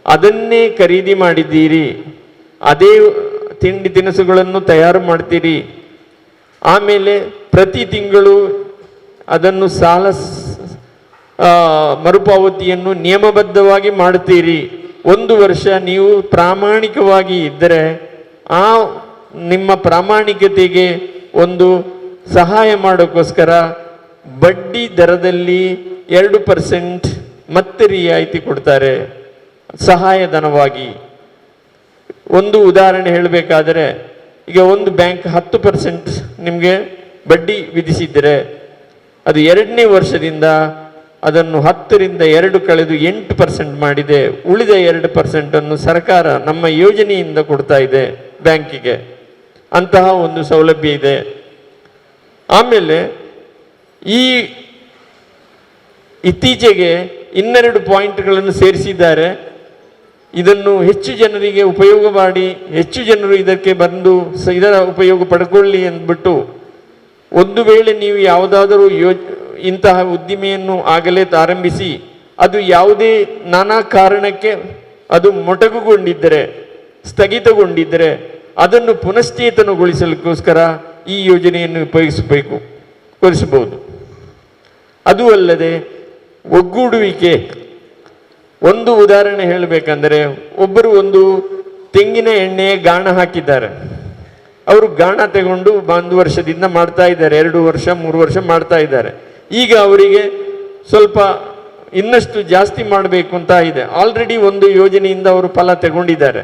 ಅದನ್ನೇ ಖರೀದಿ ಮಾಡಿದ್ದೀರಿ, ಅದೇ ತಿಂಡಿ ತಿನಿಸುಗಳನ್ನು ತಯಾರು ಮಾಡ್ತೀರಿ. ಆಮೇಲೆ ಪ್ರತಿ ತಿಂಗಳು ಅದನ್ನು ಸಾಲ ಮರುಪಾವತಿಯನ್ನು ನಿಯಮಬದ್ಧವಾಗಿ ಮಾಡುತ್ತೀರಿ. 1 ವರ್ಷ ನೀವು ಪ್ರಾಮಾಣಿಕವಾಗಿ ಇದ್ದರೆ ಆ ನಿಮ್ಮ ಪ್ರಾಮಾಣಿಕತೆಗೆ ಒಂದು ಸಹಾಯ ಮಾಡೋಕ್ಕೋಸ್ಕರ ಬಡ್ಡಿ ದರದಲ್ಲಿ 2% ಮತ್ತೆ ರಿಯಾಯಿತಿ ಕೊಡ್ತಾರೆ ಸಹಾಯಧನವಾಗಿ. ಒಂದು ಉದಾಹರಣೆ ಹೇಳಬೇಕಾದರೆ, ಈಗ ಒಂದು ಬ್ಯಾಂಕ್ 10% ನಿಮಗೆ ಬಡ್ಡಿ ವಿಧಿಸಿದರೆ, ಅದು 2ನೇ ವರ್ಷದಿಂದ ಅದನ್ನು 10ರಿಂದ 2 ಕಳೆದು 8% ಮಾಡಿದೆ. ಉಳಿದ 2% ಸರ್ಕಾರ ನಮ್ಮ ಯೋಜನೆಯಿಂದ ಕೊಡ್ತಾ ಇದೆ ಬ್ಯಾಂಕಿಗೆ. ಅಂತಹ ಒಂದು ಸೌಲಭ್ಯ ಇದೆ. ಆಮೇಲೆ ಈ ಇತ್ತೀಚೆಗೆ 2 ಪಾಯಿಂಟ್ಗಳನ್ನು ಸೇರಿಸಿದ್ದಾರೆ. ಇದನ್ನು ಹೆಚ್ಚು ಜನರಿಗೆ ಉಪಯೋಗ ಮಾಡಿ, ಹೆಚ್ಚು ಜನರು ಇದಕ್ಕೆ ಬಂದು ಇದರ ಉಪಯೋಗ ಪಡ್ಕೊಳ್ಳಿ ಅಂದ್ಬಿಟ್ಟು, ಒಂದು ವೇಳೆ ನೀವು ಯಾವುದಾದರೂ ಇಂತಹ ಉದ್ದಿಮೆಯನ್ನು ಆಗಲೇ ಆರಂಭಿಸಿ ಅದು ಯಾವುದೇ ನಾನಾ ಕಾರಣಕ್ಕೆ ಅದು ಮೊಟಕುಗೊಂಡಿದ್ದರೆ, ಸ್ಥಗಿತಗೊಂಡಿದ್ದರೆ ಅದನ್ನು ಪುನಶ್ಚೇತನಗೊಳಿಸಲಿಕ್ಕೋಸ್ಕರ ಈ ಯೋಜನೆಯನ್ನು ಉಪಯೋಗಿಸಬಹುದು. ಅದು ಅಲ್ಲದೆ ಒಗ್ಗೂಡುವಿಕೆ. ಒಂದು ಉದಾಹರಣೆ ಹೇಳಬೇಕಂದರೆ, ಒಬ್ಬರು ಒಂದು ತೆಂಗಿನ ಎಣ್ಣೆ ಗಾಣ ಹಾಕಿದ್ದಾರೆ. ಅವರು ಗಾಣ ತಗೊಂಡು 1 ವರ್ಷದಿಂದ ಮಾಡ್ತಾ ಇದ್ದಾರೆ, 2 ವರ್ಷ 3 ವರ್ಷ ಮಾಡ್ತಾ ಇದ್ದಾರೆ. ಈಗ ಅವರಿಗೆ ಸ್ವಲ್ಪ ಇನ್ನಷ್ಟು ಜಾಸ್ತಿ ಮಾಡಬೇಕು ಅಂತ ಇದೆ. ಆಲ್ರೆಡಿ ಒಂದು ಯೋಜನೆಯಿಂದ ಅವರು ಫಲ ತಗೊಂಡಿದ್ದಾರೆ.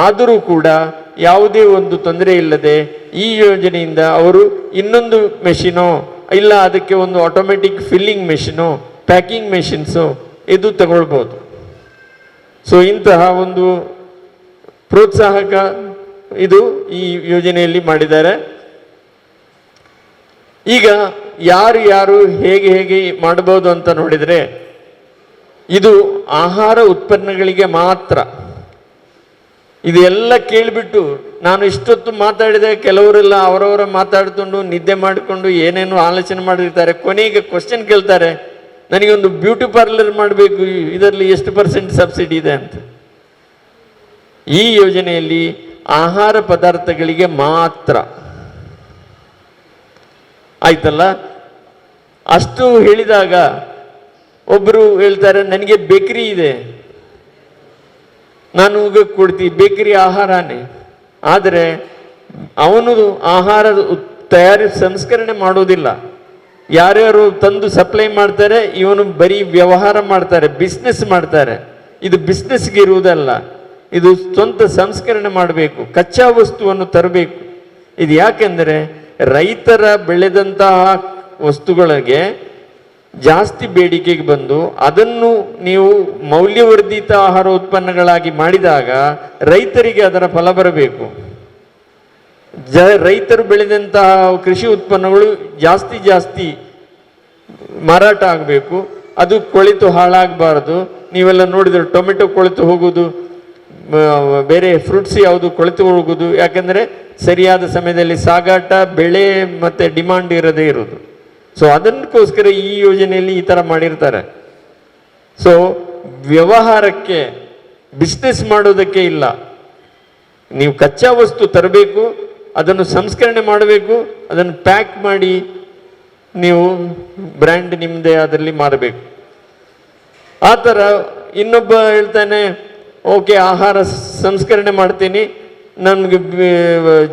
ಆದರೂ ಕೂಡ ಯಾವುದೇ ಒಂದು ತೊಂದರೆ ಇಲ್ಲದೆ ಈ ಯೋಜನೆಯಿಂದ ಅವರು ಇನ್ನೊಂದು ಮೆಷಿನೋ ಇಲ್ಲ ಅದಕ್ಕೆ ಒಂದು ಆಟೋಮೆಟಿಕ್ ಫಿಲ್ಲಿಂಗ್ ಮೆಷಿನೋ ಪ್ಯಾಕಿಂಗ್ ಮೆಷಿನ್ಸು ಇದು ತಗೊಳ್ಬೋದು. ಸೊ ಇಂತಹ ಒಂದು ಪ್ರೋತ್ಸಾಹಕ ಇದು ಈ ಯೋಜನೆಯಲ್ಲಿ ಮಾಡಿದ್ದಾರೆ. ಈಗ ಯಾರು ಹೇಗೆ ಹೇಗೆ ಮಾಡಬಹುದು ಅಂತ ನೋಡಿದರೆ ಇದು ಆಹಾರ ಉತ್ಪನ್ನಗಳಿಗೆ ಮಾತ್ರ. ಇದೆಲ್ಲ ಕೇಳಿಬಿಟ್ಟು ನಾನು ಇಷ್ಟೊತ್ತು ಮಾತಾಡಿದೆ, ಕೆಲವರೆಲ್ಲ ಅವರವರ ಮಾತಾಡಿಕೊಂಡು ನಿದ್ದೆ ಮಾಡಿಕೊಂಡು ಏನೇನು ಆಲೋಚನೆ ಮಾಡಿರ್ತಾರೆ. ಕೊನೆಗೆ ಕ್ವಶನ್ ಕೇಳ್ತಾರೆ, ನನಗೊಂದು ಬ್ಯೂಟಿ ಪಾರ್ಲರ್ ಮಾಡಬೇಕು, ಇದರಲ್ಲಿ ಎಷ್ಟು % ಸಬ್ಸಿಡಿ ಇದೆ ಅಂತ. ಈ ಯೋಜನೆಯಲ್ಲಿ ಆಹಾರ ಪದಾರ್ಥಗಳಿಗೆ ಮಾತ್ರ ಆಯ್ತಲ್ಲ. ಅಷ್ಟು ಹೇಳಿದಾಗ ಒಬ್ಬರು ಹೇಳ್ತಾರೆ, ನನಗೆ ಬೇಕರಿ ಇದೆ, ನಾನು ಕೊಡ್ತೀನಿ, ಬೇಕರಿ ಆಹಾರನೇ. ಆದರೆ ಅವನು ಆಹಾರ ಸಂಸ್ಕರಣೆ ಮಾಡೋದಿಲ್ಲ. ಯಾರ್ಯಾರು ತಂದು ಸಪ್ಲೈ ಮಾಡ್ತಾರೆ, ಇವನು ಬರೀ ವ್ಯವಹಾರ ಮಾಡ್ತಾರೆ, ಬಿಸ್ನೆಸ್ ಮಾಡ್ತಾರೆ. ಇದು ಬಿಸ್ನೆಸ್ಗೆ ಇರುವುದಲ್ಲ, ಇದು ಸ್ವಂತ ಸಂಸ್ಕರಣೆ ಮಾಡಬೇಕು, ಕಚ್ಚಾ ವಸ್ತುವನ್ನು ತರಬೇಕು. ಇದು ಯಾಕೆಂದರೆ ರೈತರ ಬೆಳೆದಂತಹ ವಸ್ತುಗಳಿಗೆ ಜಾಸ್ತಿ ಬೇಡಿಕೆಗೆ ಬಂದು ಅದನ್ನು ನೀವು ಮೌಲ್ಯವರ್ಧಿತ ಆಹಾರ ಉತ್ಪನ್ನಗಳಾಗಿ ಮಾಡಿದಾಗ ರೈತರಿಗೆ ಅದರ ಫಲ ಬರಬೇಕು. ರೈತರು ಬೆಳೆದಂತಹ ಕೃಷಿ ಉತ್ಪನ್ನಗಳು ಜಾಸ್ತಿ ಮಾರಾಟ ಆಗಬೇಕು. ಅದು ಕೊಳೆತು ಹಾಳಾಗಬಾರ್ದು. ನೀವೆಲ್ಲ ನೋಡಿದ್ರೆ ಟೊಮೆಟೊ ಕೊಳೆತು ಹೋಗುವುದು, ಬೇರೆ ಫ್ರೂಟ್ಸ್ ಯಾವುದು ಕೊಳೆತು ಹೋಗುವುದು, ಯಾಕಂದರೆ ಸರಿಯಾದ ಸಮಯದಲ್ಲಿ ಸಾಗಾಟ, ಬೆಳೆ ಮತ್ತು ಡಿಮಾಂಡ್ ಇರದೇ ಇರೋದು. ಸೊ ಅದಕ್ಕೋಸ್ಕರ ಈ ಯೋಜನೆಯಲ್ಲಿ ಈ ಥರ ಮಾಡಿರ್ತಾರೆ. ಸೊ ವ್ಯವಹಾರಕ್ಕೆ, ಬಿಸ್ನೆಸ್ ಮಾಡೋದಕ್ಕೆ ಇಲ್ಲ. ನೀವು ಕಚ್ಚಾ ವಸ್ತು ತರಬೇಕು, ಅದನ್ನು ಸಂಸ್ಕರಣೆ ಮಾಡಬೇಕು, ಅದನ್ನು ಪ್ಯಾಕ್ ಮಾಡಿ ನೀವು ಬ್ರ್ಯಾಂಡ್ ನಿಮ್ಮದೇ ಅದರಲ್ಲಿ ಮಾರಬೇಕು. ಆ ಥರ ಇನ್ನೊಬ್ಬ ಹೇಳ್ತಾನೆ, ಓಕೆ ಆಹಾರ ಸಂಸ್ಕರಣೆ ಮಾಡ್ತೀನಿ, ನನಗೆ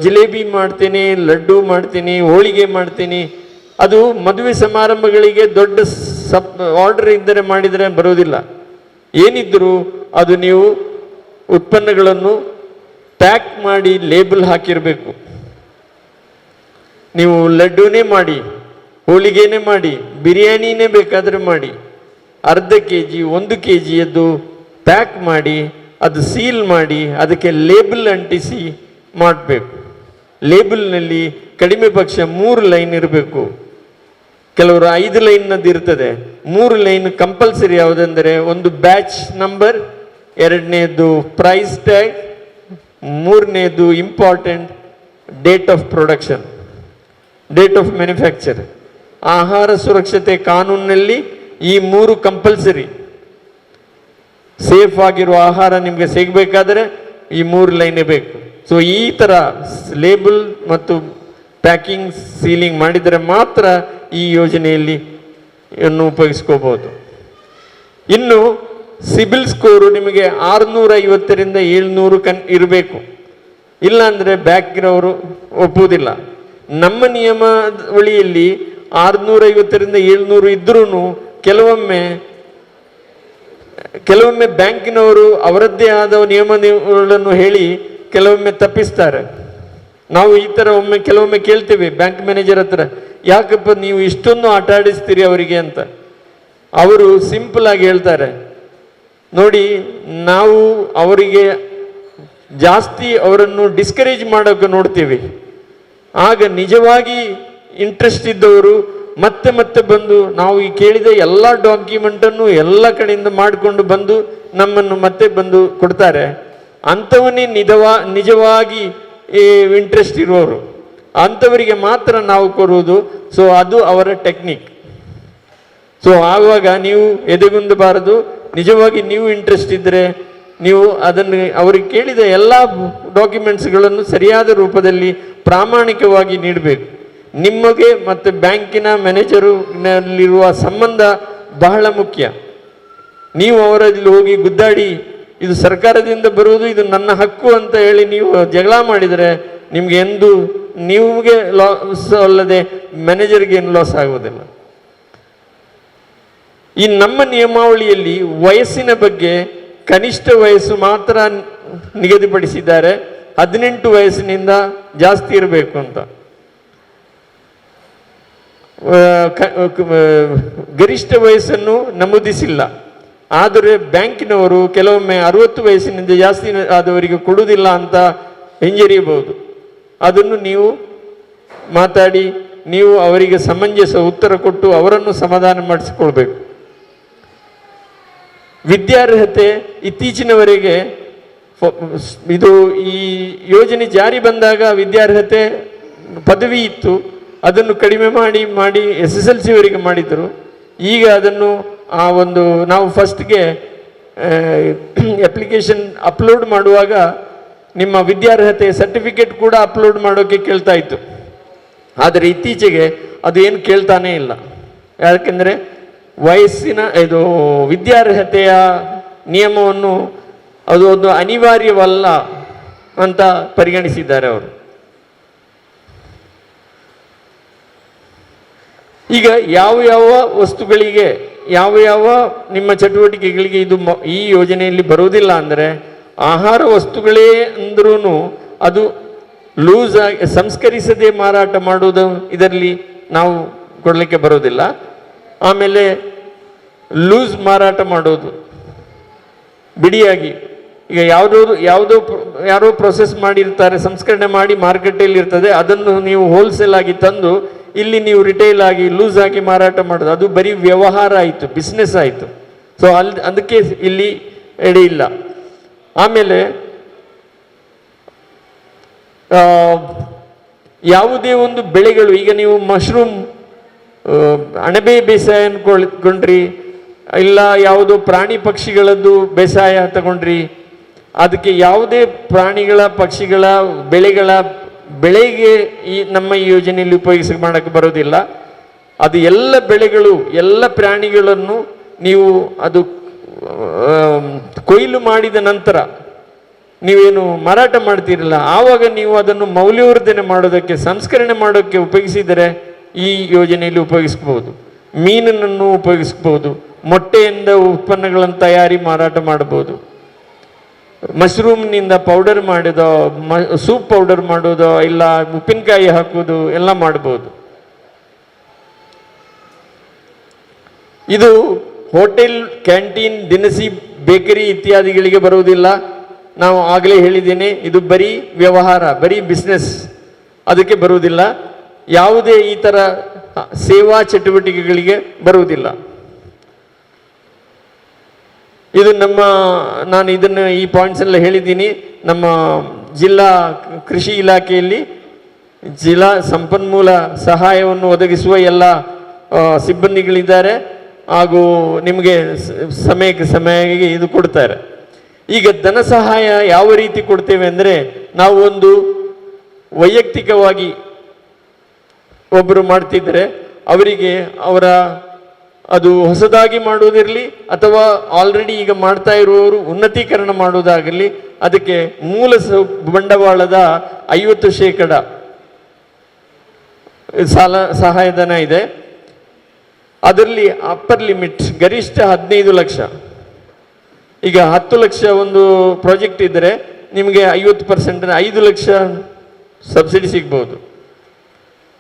ಜಿಲೇಬಿ ಮಾಡ್ತೀನಿ, ಲಡ್ಡು ಮಾಡ್ತೀನಿ, ಹೋಳಿಗೆ ಮಾಡ್ತೀನಿ. ಅದು ಮದುವೆ ಸಮಾರಂಭಗಳಿಗೆ ದೊಡ್ಡ ಆರ್ಡರ್ ಇದ್ದರೆ ಮಾಡಿದರೆ ಬರೋದಿಲ್ಲ. ಏನಿದ್ದರೂ ಅದು ನೀವು ಉತ್ಪನ್ನಗಳನ್ನು ಪ್ಯಾಕ್ ಮಾಡಿ ಲೇಬಲ್ ಹಾಕಿರಬೇಕು. ನೀವು ಲಡ್ಡುನೇ ಮಾಡಿ, ಹೋಳಿಗೆನೇ ಮಾಡಿ, ಬಿರಿಯಾನಿನೇ ಬೇಕಾದರೆ ಮಾಡಿ, ಅರ್ಧ kg 1 kgಯದ್ದು ಪ್ಯಾಕ್ ಮಾಡಿ, ಅದು ಸೀಲ್ ಮಾಡಿ, ಅದಕ್ಕೆ ಲೇಬಲ್ ಅಂಟಿಸಿ ಮಾಡಬೇಕು. ಲೇಬಲ್ನಲ್ಲಿ ಕಡಿಮೆ ಪಕ್ಷ 3 ಲೈನ್ ಇರಬೇಕು. ಕೆಲವರು 5 ಲೈನ್ನದ್ದು ಇರ್ತದೆ. 3 ಲೈನ್ ಕಂಪಲ್ಸರಿ. ಯಾವುದೆಂದರೆ ಒಂದು ಬ್ಯಾಚ್ ನಂಬರ್, 2ನೇದು ಪ್ರೈಸ್ ಟ್ಯಾಗ್, 3ನೇದು important date of production, date of manufacture. ಆಹಾರ ಸುರಕ್ಷತೆ ಕಾನೂನಿನಲ್ಲಿ ಈ 3 ಕಂಪಲ್ಸರಿ. ಸೇಫ್ ಆಗಿರುವ ಆಹಾರ ನಿಮಗೆ ಸಿಗಬೇಕಾದ್ರೆ ಈ 3 ಲೈನೇ ಬೇಕು. ಸೊ ಈ ಥರ ಲೇಬಲ್ ಮತ್ತು ಪ್ಯಾಕಿಂಗ್ ಸೀಲಿಂಗ್ ಮಾಡಿದರೆ ಮಾತ್ರ ಈ ಯೋಜನೆಯಲ್ಲಿ ಇನ್ನು ಉಪಯೋಗಿಸ್ಕೋಬಹುದು. ಇನ್ನು ಸಿಬಿಲ್ ಸ್ಕೋರು ನಿಮಗೆ 650ರಿಂದ 700 ಇರಬೇಕು. ಇಲ್ಲಾಂದರೆ ಬ್ಯಾಂಕ್ನವರು ಒಪ್ಪುವುದಿಲ್ಲ. ನಮ್ಮ ನಿಯಮಾವಳಿಯಲ್ಲಿ 650ರಿಂದ 700 ಇದ್ರೂ ಕೆಲವೊಮ್ಮೆ ಬ್ಯಾಂಕಿನವರು ಅವರದ್ದೇ ಆದ ನಿಯಮಗಳನ್ನು ಹೇಳಿ ಕೆಲವೊಮ್ಮೆ ತಪ್ಪಿಸ್ತಾರೆ. ನಾವು ಈ ಥರ ಕೆಲವೊಮ್ಮೆ ಕೇಳ್ತೇವೆ ಬ್ಯಾಂಕ್ ಮ್ಯಾನೇಜರ್ ಹತ್ರ, ಯಾಕಪ್ಪ ನೀವು ಇಷ್ಟೊಂದು ಆಟ ಆಡಿಸ್ತೀರಿ ಅವರಿಗೆ ಅಂತ. ಅವರು ಸಿಂಪಲ್ ಆಗಿ ಹೇಳ್ತಾರೆ, ನೋಡಿ ನಾವು ಅವರಿಗೆ ಜಾಸ್ತಿ ಅವರನ್ನು ಡಿಸ್ಕರೇಜ್ ಮಾಡೋಕೆ ನೋಡ್ತೀವಿ. ಆಗ ನಿಜವಾಗಿ ಇಂಟ್ರೆಸ್ಟ್ ಇದ್ದವರು ಮತ್ತೆ ಮತ್ತೆ ಬಂದು ನಾವು ಈ ಕೇಳಿದ ಎಲ್ಲ ಡಾಕ್ಯುಮೆಂಟನ್ನು ಎಲ್ಲ ಕಡೆಯಿಂದ ಮಾಡಿಕೊಂಡು ಬಂದು ನಮ್ಮನ್ನು ಮತ್ತೆ ಬಂದು ಕೊಡ್ತಾರೆ. ಅಂಥವನ್ನೇ ನಿಜವಾಗಿ ಇಂಟ್ರೆಸ್ಟ್ ಇರುವವರು, ಅಂಥವರಿಗೆ ಮಾತ್ರ ನಾವು ಕೊಡುವುದು. ಸೊ ಅದು ಅವರ ಟೆಕ್ನಿಕ್. ಸೊ ಆವಾಗ ನೀವು ಎದೆಗುಂದಬಾರದು. ನಿಜವಾಗಿ ನೀವು ಇಂಟ್ರೆಸ್ಟ್ ಇದ್ದರೆ ನೀವು ಅದನ್ನು ಅವರಿಗೆ ಕೇಳಿದ ಎಲ್ಲ ಡಾಕ್ಯುಮೆಂಟ್ಸ್ಗಳನ್ನು ಸರಿಯಾದ ರೂಪದಲ್ಲಿ ಪ್ರಾಮಾಣಿಕವಾಗಿ ನೀಡಬೇಕು. ನಿಮಗೆ ಮತ್ತು ಬ್ಯಾಂಕಿನ ಮ್ಯಾನೇಜರುನಲ್ಲಿರುವ ಸಂಬಂಧ ಬಹಳ ಮುಖ್ಯ. ನೀವು ಅವರಲ್ಲಿ ಹೋಗಿ ಗುದ್ದಾಡಿ ಇದು ಸರ್ಕಾರದಿಂದ ಬರುವುದು, ಇದು ನನ್ನ ಹಕ್ಕು ಅಂತ ಹೇಳಿ ನೀವು ಜಗಳ ಮಾಡಿದರೆ ನಿಮ್ಗೆ ಎಂದು ನಿಮಗೆ ಲಾಸ್ ಅಲ್ಲದೆ ಮ್ಯಾನೇಜರ್ಗೆ ಏನು ಲಾಸ್ ಆಗುವುದಿಲ್ಲ. ಈ ನಮ್ಮ ನಿಯಮಾವಳಿಯಲ್ಲಿ ವಯಸ್ಸಿನ ಬಗ್ಗೆ ಕನಿಷ್ಠ ವಯಸ್ಸು ಮಾತ್ರ ನಿಗದಿಪಡಿಸಿದ್ದಾರೆ, 18 ವಯಸ್ಸಿನಿಂದ ಜಾಸ್ತಿ ಇರಬೇಕು ಅಂತ. ಗರಿಷ್ಠ ವಯಸ್ಸನ್ನು ನಮೂದಿಸಿಲ್ಲ. ಆದರೆ ಬ್ಯಾಂಕಿನವರು ಕೆಲವೊಮ್ಮೆ 60 ವಯಸ್ಸಿನಿಂದ ಜಾಸ್ತಿ ಆದವರಿಗೆ ಕೊಡುವುದಿಲ್ಲ ಅಂತ ಹಿಂಜರಿಯಬಹುದು. ಅದನ್ನು ನೀವು ಮಾತಾಡಿ ನೀವು ಅವರಿಗೆ ಸಮಂಜಸ ಉತ್ತರ ಕೊಟ್ಟು ಅವರನ್ನು ಸಮಾಧಾನ ಮಾಡಿಸಿಕೊಳ್ಬೇಕು. ವಿದ್ಯಾರ್ಹತೆ ಇತ್ತೀಚಿನವರೆಗೆ ಇದು ಈ ಯೋಜನೆ ಜಾರಿ ಬಂದಾಗ ವಿದ್ಯಾರ್ಹತೆ ಪದವಿ ಇತ್ತು, ಅದನ್ನು ಕಡಿಮೆ ಮಾಡಿ SSLC ವರೆಗೆ ಮಾಡಿದರು. ಈಗ ಅದನ್ನು ನಾವು ಫಸ್ಟ್ಗೆ ಅಪ್ಲಿಕೇಶನ್ ಅಪ್ಲೋಡ್ ಮಾಡುವಾಗ ನಿಮ್ಮ ವಿದ್ಯಾರ್ಹತೆ ಸರ್ಟಿಫಿಕೇಟ್ ಕೂಡ ಅಪ್ಲೋಡ್ ಮಾಡೋಕ್ಕೆ ಕೇಳ್ತಾ ಇತ್ತು. ಆದರೆ ಇತ್ತೀಚೆಗೆ ಅದು ಏನು ಕೇಳ್ತಾನೇ ಇಲ್ಲ. ಯಾಕೆಂದರೆ ವಯಸ್ಸಿನ ವಿದ್ಯಾರ್ಹತೆಯ ನಿಯಮವನ್ನು ಅದು ಒಂದು ಅನಿವಾರ್ಯವಲ್ಲ ಅಂತ ಪರಿಗಣಿಸಿದ್ದಾರೆ ಅವರು. ಈಗ ಯಾವ ವಸ್ತುಗಳಿಗೆ ಯಾವ ನಿಮ್ಮ ಚಟುವಟಿಕೆಗಳಿಗೆ ಈ ಯೋಜನೆಯಲ್ಲಿ ಬರುವುದಿಲ್ಲ ಅಂದರೆ, ಆಹಾರ ವಸ್ತುಗಳೇ ಅಂದ್ರೂ ಅದು ಲೂಸ್ ಆಗಿ ಸಂಸ್ಕರಿಸದೆ ಮಾರಾಟ ಮಾಡುವುದು ಇದರಲ್ಲಿ ನಾವು ಕೊಡಲಿಕ್ಕೆ ಬರೋದಿಲ್ಲ. ಆಮೇಲೆ ಲೂಸ್ ಮಾರಾಟ ಮಾಡೋದು ಬಿಡಿಯಾಗಿ, ಈಗ ಯಾರೋ ಪ್ರೊಸೆಸ್ ಮಾಡಿರ್ತಾರೆ, ಸಂಸ್ಕರಣೆ ಮಾಡಿ ಮಾರ್ಕೆಟಲ್ಲಿ ಇರ್ತದೆ, ಅದನ್ನು ನೀವು ಹೋಲ್ಸೇಲ್ ಆಗಿ ತಂದು ಇಲ್ಲಿ ನೀವು ರಿಟೇಲ್ ಆಗಿ ಲೂಸ್ ಆಗಿ ಮಾರಾಟ ಮಾಡೋದು, ಅದು ಬರೀ ವ್ಯವಹಾರ ಆಯಿತು, ಬಿಸ್ನೆಸ್ ಆಯಿತು. ಸೊ ಅದಕ್ಕೆ ಇಲ್ಲಿ ಎಡೆ ಇಲ್ಲ. ಆಮೇಲೆ ಯಾವುದೇ ಒಂದು ಬೆಳೆಗಳು, ಈಗ ನೀವು ಮಶ್ರೂಮ್ ಅಣಬೆ ಬೇಸಾಯ ಅನ್ಕೊಂಡ್ರಿ, ಇಲ್ಲ ಯಾವುದೋ ಪ್ರಾಣಿ ಪಕ್ಷಿಗಳದ್ದು ಬೇಸಾಯ ತಗೊಂಡ್ರಿ, ಅದಕ್ಕೆ ಯಾವುದೇ ಪ್ರಾಣಿಗಳ ಪಕ್ಷಿಗಳ ಬೆಳೆಗೆ ನಮ್ಮ ಈ ಯೋಜನೆಯಲ್ಲಿ ಮಾಡೋಕ್ಕೆ ಬರೋದಿಲ್ಲ. ಅದು ಎಲ್ಲ ಬೆಳೆಗಳು ಎಲ್ಲ ಪ್ರಾಣಿಗಳನ್ನು ನೀವು ಅದು ಕೊಯ್ಲು ಮಾಡಿದ ನಂತರ ನೀವೇನು ಮಾರಾಟ ಮಾಡ್ತೀರಲ್ಲ, ಆವಾಗ ನೀವು ಅದನ್ನು ಮೌಲ್ಯವರ್ಧನೆ ಮಾಡೋದಕ್ಕೆ, ಸಂಸ್ಕರಣೆ ಮಾಡೋಕ್ಕೆ ಉಪಯೋಗಿಸಿದರೆ ಈ ಯೋಜನೆಯಲ್ಲಿ ಉಪಯೋಗಿಸ್ಬೋದು. ಮೀನನ್ನು ಉಪಯೋಗಿಸ್ಬೋದು, ಮೊಟ್ಟೆಯಿಂದ ಉತ್ಪನ್ನಗಳನ್ನು ತಯಾರಿ ಮಾರಾಟ ಮಾಡ್ಬೋದು, ಮಶ್ರೂಮ್ನಿಂದ ಪೌಡರ್ ಮಾಡೋದೋ, ಸೂಪ್ ಪೌಡರ್ ಮಾಡೋದೋ, ಇಲ್ಲ ಉಪ್ಪಿನಕಾಯಿ ಹಾಕೋದು ಎಲ್ಲ ಮಾಡ್ಬೋದು. ಇದು ಹೋಟೆಲ್, ಕ್ಯಾಂಟೀನ್, ದಿನಸಿ, ಬೇಕರಿ ಇತ್ಯಾದಿಗಳಿಗೆ ಬರುವುದಿಲ್ಲ. ನಾವು ಆಗಲೇ ಹೇಳಿದ್ದೇನೆ, ಇದು ಬರೀ ವ್ಯವಹಾರ, ಬರೀ ಬಿಸ್ನೆಸ್, ಅದಕ್ಕೆ ಬರುವುದಿಲ್ಲ. ಯಾವುದೇ ಈ ಥರ ಸೇವಾ ಚಟುವಟಿಕೆಗಳಿಗೆ ಬರುವುದಿಲ್ಲ. ಇದು ನಾನು ಇದನ್ನು ಈ ಪಾಯಿಂಟ್ಸ್ ಎಲ್ಲ ಹೇಳಿದ್ದೀನಿ. ನಮ್ಮ ಜಿಲ್ಲಾ ಕೃಷಿ ಇಲಾಖೆಯಲ್ಲಿ ಜಿಲ್ಲಾ ಸಂಪನ್ಮೂಲ ಸಹಾಯವನ್ನು ಒದಗಿಸುವ ಎಲ್ಲ ಸಿಬ್ಬಂದಿಗಳಿದ್ದಾರೆ, ಹಾಗೂ ನಿಮಗೆ ಸಮಯಕ್ಕೆ ಇದು ಕೊಡ್ತಾರೆ. ಈಗ ಧನ ಸಹಾಯ ಯಾವ ರೀತಿ ಕೊಡ್ತೇವೆ ಅಂದರೆ, ನಾವು ಒಂದು ವೈಯಕ್ತಿಕವಾಗಿ ಒಬ್ಬರು ಮಾಡ್ತಿದ್ರೆ ಅವರಿಗೆ ಅದು ಹೊಸದಾಗಿ ಮಾಡುವುದಿರಲಿ ಅಥವಾ ಆಲ್ರೆಡಿ ಈಗ ಮಾಡ್ತಾ ಇರುವವರು ಉನ್ನತೀಕರಣ ಮಾಡುವುದಾಗಲಿ, ಅದಕ್ಕೆ ಮೂಲ ಬಂಡವಾಳದ 50% ಸಹಾಯಧನ ಇದೆ. ಅದರಲ್ಲಿ ಅಪ್ಪರ್ ಲಿಮಿಟ್ ಗರಿಷ್ಠ 15 ಲಕ್ಷ. ಈಗ 10 ಲಕ್ಷ ಒಂದು ಪ್ರಾಜೆಕ್ಟ್ ಇದ್ದರೆ ನಿಮಗೆ 50% 5 ಲಕ್ಷ ಸಬ್ಸಿಡಿ ಸಿಗ್ಬೋದು.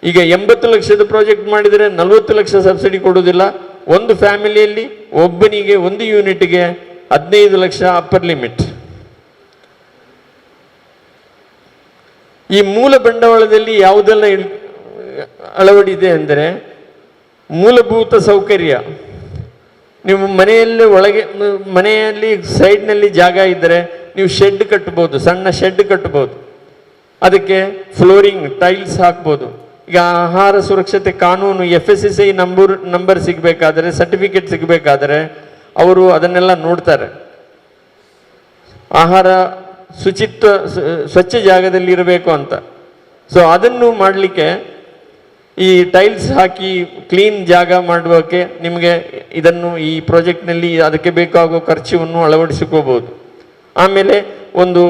ಈಗ 80 ಲಕ್ಷದ ಪ್ರಾಜೆಕ್ಟ್ ಮಾಡಿದರೆ 40 ಲಕ್ಷ ಸಬ್ಸಿಡಿ ಕೊಡುವುದಿಲ್ಲ. ಒಂದು ಫ್ಯಾಮಿಲಿಯಲ್ಲಿ ಒಬ್ಬನಿಗೆ ಒಂದು ಯೂನಿಟ್ಗೆ 15 ಲಕ್ಷ ಅಪ್ಪರ್ ಲಿಮಿಟ್. ಈ ಮೂಲ ಬಂಡವಾಳದಲ್ಲಿ ಯಾವುದೆಲ್ಲ ಅಳವಡಿದೆ ಅಂದರೆ, ಮೂಲಭೂತ ಸೌಕರ್ಯ. ನೀವು ಮನೆಯಲ್ಲಿ ಸೈಡ್ನಲ್ಲಿ ಜಾಗ ಇದ್ದರೆ ನೀವು ಶೆಡ್ ಕಟ್ಬೋದು, ಸಣ್ಣ ಶೆಡ್ ಕಟ್ಬೋದು. ಅದಕ್ಕೆ ಫ್ಲೋರಿಂಗ್, ಟೈಲ್ಸ್ ಹಾಕ್ಬೋದು. ಈಗ ಆಹಾರ ಸುರಕ್ಷತೆ ಕಾನೂನು FSSAI ನಂಬರ್ ಸಿಗಬೇಕಾದ್ರೆ, ಸರ್ಟಿಫಿಕೇಟ್ ಸಿಗಬೇಕಾದ್ರೆ ಅವರು ಅದನ್ನೆಲ್ಲ ನೋಡ್ತಾರೆ. ಆಹಾರ ಸ್ವಚ್ಛ ಜಾಗದಲ್ಲಿ ಇರಬೇಕು ಅಂತ. ಸೊ ಅದನ್ನು ಮಾಡಲಿಕ್ಕೆ ಈ ಟೈಲ್ಸ್ ಹಾಕಿ ಕ್ಲೀನ್ ಜಾಗ ಮಾಡುವಕ್ಕೆ ನಿಮಗೆ ಈ ಪ್ರಾಜೆಕ್ಟ್ನಲ್ಲಿ ಅದಕ್ಕೆ ಬೇಕಾಗುವ ಖರ್ಚನ್ನು ಅಳವಡಿಸಿಕೋಬಹುದು. ಆಮೇಲೆ ಒಂದು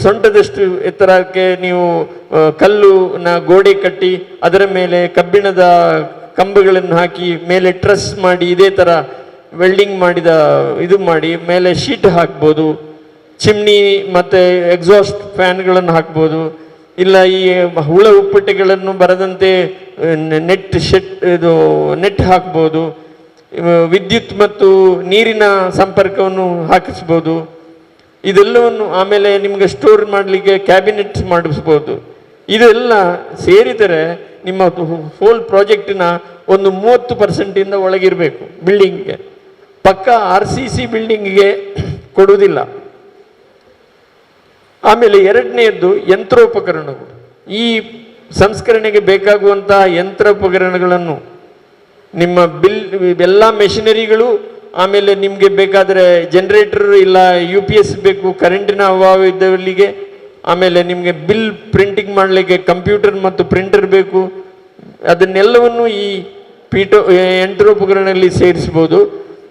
ಸೊಂಟದಷ್ಟು ಎತ್ತರಕ್ಕೆ ನೀವು ಕಲ್ಲುನ ಗೋಡೆ ಕಟ್ಟಿ ಅದರ ಮೇಲೆ ಕಬ್ಬಿಣದ ಕಂಬಗಳನ್ನು ಹಾಕಿ ಮೇಲೆ ಟ್ರಸ್ ಮಾಡಿ ಇದೇ ಥರ ವೆಲ್ಡಿಂಗ್ ಮಾಡಿದ ಇದು ಮಾಡಿ ಮೇಲೆ ಶೀಟ್ ಹಾಕ್ಬೋದು, ಚಿಮ್ನಿ ಮತ್ತು ಎಕ್ಸಾಸ್ಟ್ ಫ್ಯಾನ್ಗಳನ್ನು ಹಾಕ್ಬೋದು, ಇಲ್ಲ ಈ ಹುಳ ಉಪ್ಪಟೆಗಳನ್ನು ಬರದಂತೆ ನೆಟ್ ಹಾಕ್ಬೋದು, ವಿದ್ಯುತ್ ಮತ್ತು ನೀರಿನ ಸಂಪರ್ಕವನ್ನು ಹಾಕಿಸ್ಬೋದು, ಇದೆಲ್ಲವನ್ನು ಆಮೇಲೆ ನಿಮ್ಗೆ ಸ್ಟೋರ್ ಮಾಡಲಿಕ್ಕೆ ಕ್ಯಾಬಿನೆಟ್ಸ್ ಮಾಡಿಸ್ಬೋದು. ಇದೆಲ್ಲ ಸೇರಿದರೆ ನಿಮ್ಮ ಹೋಲ್ ಪ್ರಾಜೆಕ್ಟಿನ ಒಂದು 30% ಒಳಗಿರಬೇಕು ಬಿಲ್ಡಿಂಗ್ಗೆ. ಪಕ್ಕ RCC ಬಿಲ್ಡಿಂಗಿಗೆ ಕೊಡುವುದಿಲ್ಲ. ಆಮೇಲೆ ಎರಡನೆಯದ್ದು ಯಂತ್ರೋಪಕರಣಗಳು. ಈ ಸಂಸ್ಕರಣೆಗೆ ಬೇಕಾಗುವಂತಹ ಯಂತ್ರೋಪಕರಣಗಳನ್ನು ನಿಮ್ಮ ಎಲ್ಲ ಮೆಷಿನರಿಗಳು, ಆಮೇಲೆ ನಿಮಗೆ ಬೇಕಾದರೆ ಜನರೇಟರ್ ಇಲ್ಲ UPS ಬೇಕು, ಕರೆಂಟಿನ ಅಭಾವ ಇದ್ದವರಿಗೆ, ಆಮೇಲೆ ನಿಮಗೆ ಬಿಲ್ ಪ್ರಿಂಟಿಂಗ್ ಮಾಡಲಿಕ್ಕೆ ಕಂಪ್ಯೂಟರ್ ಮತ್ತು ಪ್ರಿಂಟರ್ ಬೇಕು. ಅದನ್ನೆಲ್ಲವನ್ನು ಈ ಯಂತ್ರೋಪಕರಣದಲ್ಲಿ ಸೇರಿಸ್ಬೋದು.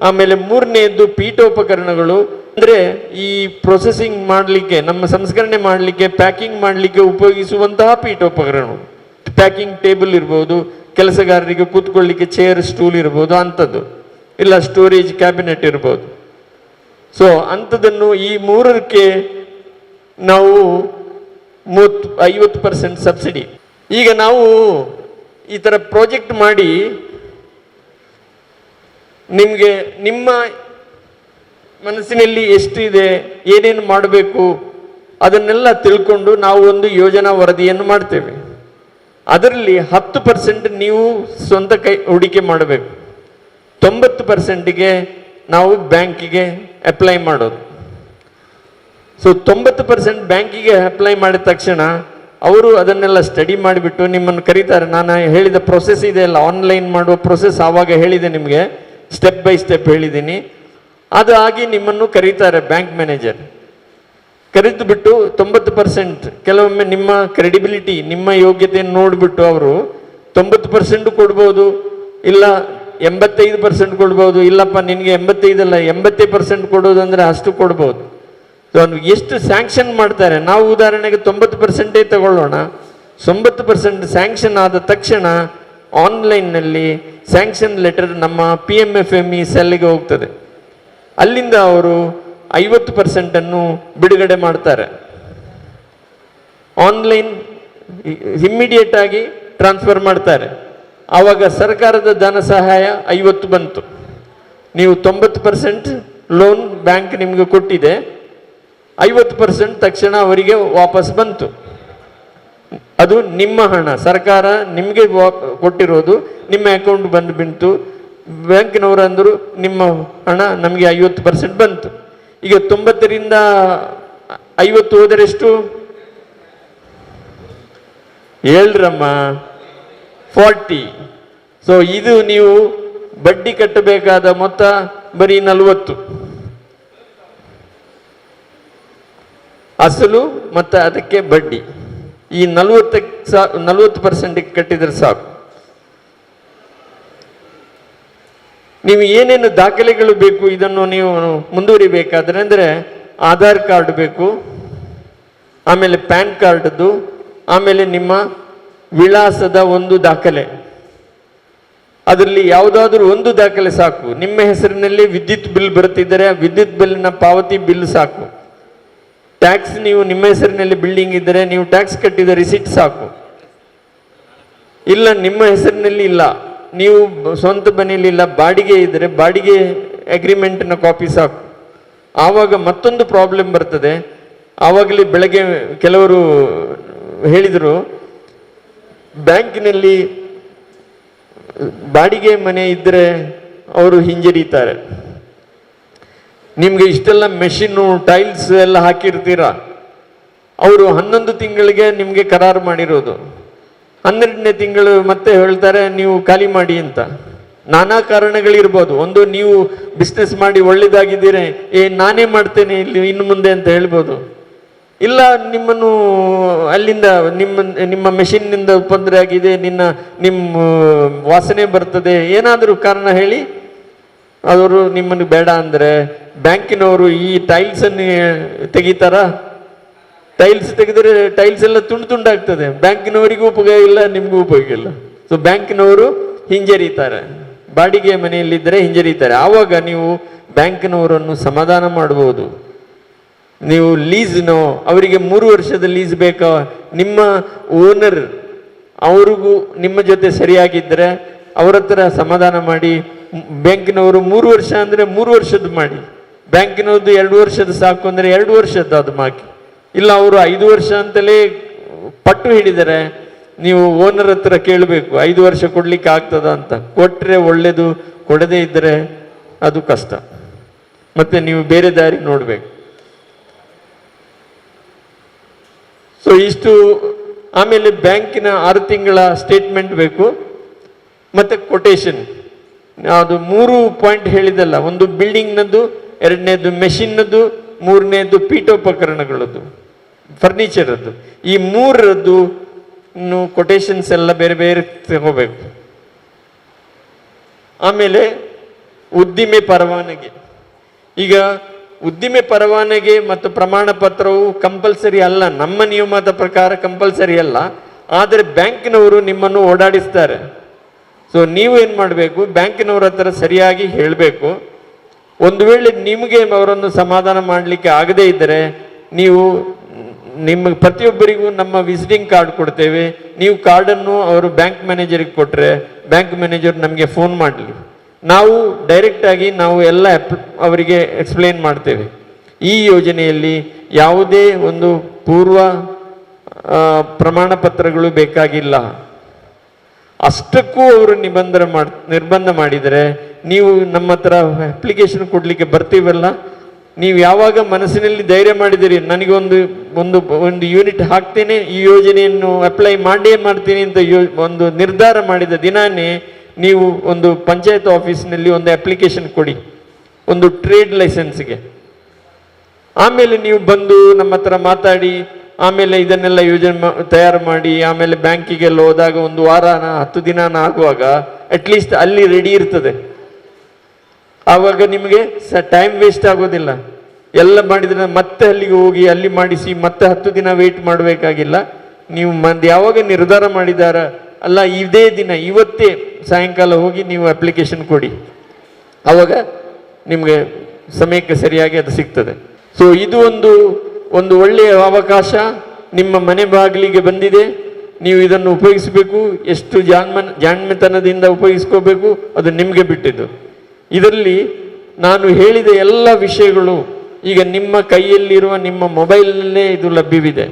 ಆಮೇಲೆ ಮೂರನೆಯದ್ದು ಪೀಠೋಪಕರಣಗಳು, ಅಂದರೆ ಈ ಪ್ರೊಸೆಸಿಂಗ್ ಮಾಡಲಿಕ್ಕೆ, ನಮ್ಮ ಸಂಸ್ಕರಣೆ ಮಾಡಲಿಕ್ಕೆ, ಪ್ಯಾಕಿಂಗ್ ಮಾಡಲಿಕ್ಕೆ ಉಪಯೋಗಿಸುವಂತಹ ಪೀಠೋಪಕರಣಗಳು. ಪ್ಯಾಕಿಂಗ್ ಟೇಬಲ್ ಇರ್ಬೋದು, ಕೆಲಸಗಾರರಿಗೆ ಕೂತ್ಕೊಳ್ಳಿಕ್ಕೆ ಚೇರ್ ಸ್ಟೂಲ್ ಇರ್ಬೋದು, ಅಂಥದ್ದು, ಇಲ್ಲ ಸ್ಟೋರೇಜ್ ಕ್ಯಾಬಿನೆಟ್ ಇರ್ಬೋದು. ಸೊ ಅಂಥದ್ದನ್ನು ಈ ಮೂರಕ್ಕೆ ನಾವು 50% ಸಬ್ಸಿಡಿ. ಈಗ ನಾವು ಈ ಥರ ಪ್ರಾಜೆಕ್ಟ್ ಮಾಡಿ ನಿಮಗೆ ನಿಮ್ಮ ಮನಸ್ಸಿನಲ್ಲಿ ಎಷ್ಟು ಇದೆ, ಏನೇನು ಮಾಡಬೇಕು ಅದನ್ನೆಲ್ಲ ತಿಳ್ಕೊಂಡು ನಾವು ಒಂದು ಯೋಜನಾ ವರದಿಯನ್ನು ಮಾಡ್ತೇವೆ. ಅದರಲ್ಲಿ 10% ನೀವು ಸ್ವಂತ ಕೈ ಹೂಡಿಕೆ ಮಾಡಬೇಕು, 90%ಗೆ ನಾವು ಬ್ಯಾಂಕಿಗೆ ಅಪ್ಲೈ ಮಾಡೋದು. ಸೊ 90% ಬ್ಯಾಂಕಿಗೆ ಅಪ್ಲೈ ಮಾಡಿದ ತಕ್ಷಣ ಅವರು ಅದನ್ನೆಲ್ಲ ಸ್ಟಡಿ ಮಾಡಿಬಿಟ್ಟು ನಿಮ್ಮನ್ನು ಕರೀತಾರೆ. ನಾನು ಹೇಳಿದ ಪ್ರೊಸೆಸ್ ಇದೆ ಅಲ್ಲ, ಆನ್ಲೈನ್ ಮಾಡುವ ಪ್ರೊಸೆಸ್ ಆವಾಗ ಹೇಳಿದೆ ನಿಮಗೆ, ಸ್ಟೆಪ್ ಬೈ ಸ್ಟೆಪ್ ಹೇಳಿದ್ದೀನಿ. ಅದು ಆಗಿ ನಿಮ್ಮನ್ನು ಕರೀತಾರೆ ಬ್ಯಾಂಕ್ ಮ್ಯಾನೇಜರ್. ಕರೆದು ಬಿಟ್ಟು 90%, ಕೆಲವೊಮ್ಮೆ ನಿಮ್ಮ ಕ್ರೆಡಿಬಿಲಿಟಿ, ನಿಮ್ಮ ಯೋಗ್ಯತೆಯನ್ನು ನೋಡಿಬಿಟ್ಟು ಅವರು 90% ಕೊಡ್ಬೋದು, ಇಲ್ಲ 85% ಕೊಡ್ಬೋದು, ಇಲ್ಲಪ್ಪ ನಿನಗೆ 85 ಅಲ್ಲ 80% ಕೊಡೋದಂದ್ರೆ ಅಷ್ಟು ಕೊಡ್ಬೋದು. ಎಷ್ಟು ಸ್ಯಾಂಕ್ಷನ್ ಮಾಡ್ತಾರೆ, ನಾವು ಉದಾಹರಣೆಗೆ 90% ತಗೊಳ್ಳೋಣ. 90% ಸ್ಯಾಂಕ್ಷನ್ ಆದ ತಕ್ಷಣ ಆನ್ಲೈನ್ನಲ್ಲಿ ಸ್ಯಾಂಕ್ಷನ್ ಲೆಟರ್ ನಮ್ಮ PMFME ಸೆಲ್ಗೆ ಹೋಗ್ತದೆ. ಅಲ್ಲಿಂದ ಅವರು 50% ಬಿಡುಗಡೆ ಮಾಡ್ತಾರೆ. ಆನ್ಲೈನ್ ಇಮ್ಮಿಡಿಯೇಟ್ ಆಗಿ ಟ್ರಾನ್ಸ್ಫರ್ ಮಾಡ್ತಾರೆ. ಆವಾಗ ಸರ್ಕಾರದ ಧನ ಸಹಾಯ 50 ಬಂತು. ನೀವು 90% ಲೋನ್ ಬ್ಯಾಂಕ್ ನಿಮಗೆ ಕೊಟ್ಟಿದೆ, 50% ತಕ್ಷಣ ಅವರಿಗೆ ವಾಪಸ್ ಬಂತು. ಅದು ನಿಮ್ಮ ಹಣ, ಸರ್ಕಾರ ನಿಮಗೆ ಕೊಟ್ಟಿರೋದು ನಿಮ್ಮ ಅಕೌಂಟ್ ಬಂದು ಬಿಂತು. ಬ್ಯಾಂಕಿನವರು ಅಂದರು ನಿಮ್ಮ ಹಣ ನಮಗೆ 50% ಬಂತು. ಈಗ 90ರಿಂದ 50 ಹೋದರೆಷ್ಟು? ಹೇಳ್ರಮ್ಮ, 40. ಸೊ ಇದು ನೀವು ಬಡ್ಡಿ ಕಟ್ಟಬೇಕಾದ ಮೊತ್ತ ಬರೀ 40. ಅಸಲು ಮತ್ತು ಅದಕ್ಕೆ ಬಡ್ಡಿ. ಈ 40% ಕಟ್ಟಿದರೆ ಸಾಕು. ನೀವು ಏನೇನು ದಾಖಲೆಗಳು ಬೇಕು ಇದನ್ನು ನೀವು ಮುಂದುವರಿಬೇಕಾದ್ರೆ ಅಂದರೆ ಆಧಾರ್ ಕಾರ್ಡ್ ಬೇಕು, ಆಮೇಲೆ ಪ್ಯಾನ್ ಕಾರ್ಡ್ದು, ಆಮೇಲೆ ನಿಮ್ಮ ವಿಳಾಸದ ಒಂದು ದಾಖಲೆ. ಅದರಲ್ಲಿ ಯಾವುದಾದ್ರೂ ಒಂದು ದಾಖಲೆ ಸಾಕು. ನಿಮ್ಮ ಹೆಸರಿನಲ್ಲಿ ವಿದ್ಯುತ್ ಬಿಲ್ ಬರುತ್ತಿದ್ದರೆ ವಿದ್ಯುತ್ ಬಿಲ್ನ ಪಾವತಿ ಬಿಲ್ ಸಾಕು. ಟ್ಯಾಕ್ಸ್ ನೀವು ನಿಮ್ಮ ಹೆಸರಿನಲ್ಲಿ ಬಿಲ್ಡಿಂಗ್ ಇದ್ದರೆ ನೀವು ಟ್ಯಾಕ್ಸ್ ಕಟ್ಟಿದ ರಿಸಿಟ್ ಸಾಕು. ಇಲ್ಲ ನಿಮ್ಮ ಹೆಸರಿನಲ್ಲಿ ಇಲ್ಲ, ನೀವು ಸ್ವಂತ ಮನೆಯಲ್ಲಿಲ್ಲ, ಬಾಡಿಗೆ ಇದ್ದರೆ ಬಾಡಿಗೆ ಅಗ್ರಿಮೆಂಟ್ನ ಕಾಪಿ ಸಾಕು. ಆವಾಗ ಮತ್ತೊಂದು ಪ್ರಾಬ್ಲಮ್ ಬರ್ತದೆ. ಆವಾಗಲೇ ಬೆಳಗ್ಗೆ ಕೆಲವರು ಹೇಳಿದರು, ಬ್ಯಾಂಕಿನಲ್ಲಿ ಬಾಡಿಗೆ ಮನೆ ಇದ್ದರೆ ಅವರು ಹಿಂಜರಿತಾರೆ. ನಿಮಗೆ ಇಷ್ಟೆಲ್ಲ ಮೆಷಿನ್ನು ಟೈಲ್ಸ್ ಎಲ್ಲ ಹಾಕಿರ್ತೀರ, ಅವರು 11 ತಿಂಗಳಿಗೆ ನಿಮಗೆ ಕರಾರು ಮಾಡಿರೋದು, 12ನೇ ತಿಂಗಳು ಮತ್ತೆ ಹೇಳ್ತಾರೆ ನೀವು ಖಾಲಿ ಮಾಡಿ ಅಂತ. ನಾನಾ ಕಾರಣಗಳಿರ್ಬೋದು. ಒಂದು, ನೀವು ಬಿಸ್ನೆಸ್ ಮಾಡಿ ಒಳ್ಳೇದಾಗಿದ್ದೀರಿ, ನಾನೇ ಮಾಡ್ತೇನೆ ಇಲ್ಲಿ ಇನ್ನು ಮುಂದೆ ಅಂತ ಹೇಳ್ಬೋದು. ಇಲ್ಲ, ನಿಮ್ಮನ್ನು ಅಲ್ಲಿಂದ ನಿಮ್ಮ ಮೆಷಿನ್ನಿಂದ ತೊಂದರೆ ಆಗಿದೆ, ನಿಮ್ಮ ವಾಸನೆ ಬರ್ತದೆ, ಏನಾದರೂ ಕಾರಣ ಹೇಳಿ ಅವರು ನಿಮ್ಮನ್ನು ಬೇಡ ಅಂದರೆ ಬ್ಯಾಂಕಿನವರು ಈ ಟೈಲ್ಸನ್ನು ತೆಗಿತಾರ? ಟೈಲ್ಸ್ ತೆಗೆದರೆ ಟೈಲ್ಸ್ ಎಲ್ಲ ತುಂಡು ತುಂಡಾಗ್ತದೆ, ಬ್ಯಾಂಕಿನವರಿಗೂ ಉಪಯೋಗ ಇಲ್ಲ, ನಿಮಗೂ ಉಪಯೋಗ ಇಲ್ಲ. ಸೊ ಬ್ಯಾಂಕಿನವರು ಹಿಂಜರಿತಾರೆ, ಬಾಡಿಗೆ ಮನೆಯಲ್ಲಿದ್ದರೆ ಹಿಂಜರಿತಾರೆ. ಆವಾಗ ನೀವು ಬ್ಯಾಂಕಿನವರನ್ನು ಸಮಾಧಾನ ಮಾಡಬಹುದು. ನೀವು ಲೀಸ್ನೋ, ಅವರಿಗೆ 3 ವರ್ಷದ ಲೀಸ್ ಬೇಕಾ, ನಿಮ್ಮ ಓನರ್ ಅವ್ರಿಗೂ ನಿಮ್ಮ ಜೊತೆ ಸರಿಯಾಗಿದ್ದರೆ ಅವ್ರ ಹತ್ರ ಸಮಾಧಾನ ಮಾಡಿ. ಬ್ಯಾಂಕಿನವರು 3 ವರ್ಷ ಅಂದರೆ 3 ವರ್ಷದ್ದು ಮಾಡಿ, ಬ್ಯಾಂಕಿನವ್ರದ್ದು 2 ವರ್ಷದ ಸಾಕು ಅಂದರೆ 2 ವರ್ಷದ್ದು ಅದು ಮಾಕಿ. ಇಲ್ಲ ಅವರು 5 ವರ್ಷ ಅಂತಲೇ ಪಟ್ಟು ಹಿಡಿದರೆ ನೀವು ಓನರ್ ಹತ್ರ ಕೇಳಬೇಕು 5 ವರ್ಷ ಕೊಡ್ಲಿಕ್ಕೆ ಆಗ್ತದ ಅಂತ. ಕೊಟ್ಟರೆ ಒಳ್ಳೇದು, ಕೊಡದೇ ಇದ್ದರೆ ಅದು ಕಷ್ಟ, ಮತ್ತೆ ನೀವು ಬೇರೆ ದಾರಿ ನೋಡಬೇಕು. ಸೊ ಇಷ್ಟು. ಆಮೇಲೆ ಬ್ಯಾಂಕಿನ 6 ತಿಂಗಳ ಸ್ಟೇಟ್ಮೆಂಟ್ ಬೇಕು, ಮತ್ತೆ ಕೊಟೇಶನ್. ಅದು 3 ಪಾಯಿಂಟ್ ಹೇಳಿದಲ್ಲ, ಒಂದು ಬಿಲ್ಡಿಂಗ್ನದ್ದು, 2ನೇದು ಮೆಷಿನ್ನದ್ದು, 3ನೇದು ಪೀಠೋಪಕರಣಗಳದ್ದು, ಫರ್ನಿಚರದ್ದು. ಈ 3ರದ್ದು ಕೊಟೇಶನ್ಸ್ ಎಲ್ಲ ಬೇರೆ ಬೇರೆ ತಗೋಬೇಕು. ಆಮೇಲೆ ಉದ್ದಿಮೆ ಪರವಾನಗಿ. ಈಗ ಉದ್ದಿಮೆ ಪರವಾನಗಿ ಮತ್ತು ಪ್ರಮಾಣ ಪತ್ರವು ಕಂಪಲ್ಸರಿ ಅಲ್ಲ, ನಮ್ಮ ನಿಯಮದ ಪ್ರಕಾರ ಕಂಪಲ್ಸರಿ ಅಲ್ಲ, ಆದರೆ ಬ್ಯಾಂಕಿನವರು ನಿಮ್ಮನ್ನು ಓಡಾಡಿಸ್ತಾರೆ. ಸೊ ನೀವು ಏನು ಮಾಡಬೇಕು, ಬ್ಯಾಂಕಿನವ್ರ ಹತ್ರ ಸರಿಯಾಗಿ ಹೇಳಬೇಕು. ಒಂದು ವೇಳೆ ನಿಮಗೆ ಅವರನ್ನು ಸಮಾಧಾನ ಮಾಡಲಿಕ್ಕೆ ಆಗದೇ ಇದ್ದರೆ ನೀವು ನಿಮ್ಮ ಪ್ರತಿಯೊಬ್ಬರಿಗೂ ನಮ್ಮ ವಿಸಿಟಿಂಗ್ ಕಾರ್ಡ್ ಕೊಡ್ತೇವೆ. ನೀವು ಕಾರ್ಡನ್ನು ಅವರು ಬ್ಯಾಂಕ್ ಮ್ಯಾನೇಜರಿಗೆ ಕೊಟ್ಟರೆ ಬ್ಯಾಂಕ್ ಮ್ಯಾನೇಜರ್ ನಮಗೆ ಫೋನ್ ಮಾಡಲಿ, ನಾವು ಡೈರೆಕ್ಟಾಗಿ ನಾವು ಎಲ್ಲ ಅವರಿಗೆ ಎಕ್ಸ್ಪ್ಲೇನ್ ಮಾಡ್ತೇವೆ. ಈ ಯೋಜನೆಯಲ್ಲಿ ಯಾವುದೇ ಒಂದು ಪೂರ್ವ ಪ್ರಮಾಣ ಪತ್ರಗಳು ಬೇಕಾಗಿಲ್ಲ. ಅಷ್ಟಕ್ಕೂ ಅವರು ನಿರ್ಬಂಧ ಮಾಡಿದರೆ ನೀವು ನಮ್ಮ ಹತ್ರ ಅಪ್ಲಿಕೇಶನ್ ಕೊಡಲಿಕ್ಕೆ ಬರ್ತೀವಲ್ಲ, ನೀವು ಯಾವಾಗ ಮನಸ್ಸಿನಲ್ಲಿ ಧೈರ್ಯ ಮಾಡಿದಿರಿ ನನಗೆ ಒಂದು ಯೂನಿಟ್ ಹಾಕ್ತೇನೆ, ಈ ಯೋಜನೆಯನ್ನು ಅಪ್ಲೈ ಮಾಡೇ ಮಾಡ್ತೀನಿ ಅಂತ ಒಂದು ನಿರ್ಧಾರ ಮಾಡಿದ ದಿನಾನೇ ನೀವು ಒಂದು ಪಂಚಾಯತ್ ಆಫೀಸ್ನಲ್ಲಿ ಒಂದು ಅಪ್ಲಿಕೇಶನ್ ಕೊಡಿ, ಒಂದು ಟ್ರೇಡ್ ಲೈಸೆನ್ಸ್ಗೆ. ಆಮೇಲೆ ನೀವು ಬಂದು ನಮ್ಮ ಹತ್ರ ಮಾತಾಡಿ, ಆಮೇಲೆ ಇದನ್ನೆಲ್ಲ ಯೋಜನೆ ತಯಾರು ಮಾಡಿ, ಆಮೇಲೆ ಬ್ಯಾಂಕಿಗೆಲ್ಲ ಹೋದಾಗ 1 ವಾರನ 10 ದಿನಾನ ಆಗುವಾಗ ಅಟ್ಲೀಸ್ಟ್ ಅಲ್ಲಿ ರೆಡಿ ಇರ್ತದೆ. ಆವಾಗ ನಿಮಗೆ ಟೈಮ್ ವೇಸ್ಟ್ ಆಗೋದಿಲ್ಲ. ಎಲ್ಲ ಮಾಡಿದ್ರೆ ಮತ್ತೆ ಅಲ್ಲಿಗೆ ಹೋಗಿ ಅಲ್ಲಿ ಮಾಡಿಸಿ ಮತ್ತೆ 10 ದಿನ ವೇಟ್ ಮಾಡಬೇಕಾಗಿಲ್ಲ. ನೀವು ಯಾವಾಗ ನಿರ್ಧಾರ ಮಾಡಿದಾರ ಅಲ್ಲ, ಇದೇ ದಿನ ಇವತ್ತೇ ಸಾಯಂಕಾಲ ಹೋಗಿ ನೀವು ಅಪ್ಲಿಕೇಶನ್ ಕೊಡಿ, ಆವಾಗ ನಿಮಗೆ ಸಮಯಕ್ಕೆ ಸರಿಯಾಗಿ ಅದು ಸಿಗ್ತದೆ. ಸೊ ಇದು ಒಂದು ಒಳ್ಳೆಯ ಅವಕಾಶ ನಿಮ್ಮ ಮನೆ ಬಾಗಿಲಿಗೆ ಬಂದಿದೆ. ನೀವು ಇದನ್ನು ಉಪಯೋಗಿಸಬೇಕು. ಎಷ್ಟು ಜಾಣ್ಮೆತನದಿಂದ ಉಪಯೋಗಿಸ್ಕೋಬೇಕು ಅದು ನಿಮಗೆ ಬಿಟ್ಟಿದ್ದು. ಇದರಲ್ಲಿ ನಾನು ಹೇಳಿದ ಎಲ್ಲ ವಿಷಯಗಳು ಈಗ ನಿಮ್ಮ ಕೈಯಲ್ಲಿರುವ ನಿಮ್ಮ ಮೊಬೈಲ್ನಲ್ಲೇ ಇದು ಲಭ್ಯವಿದೆ.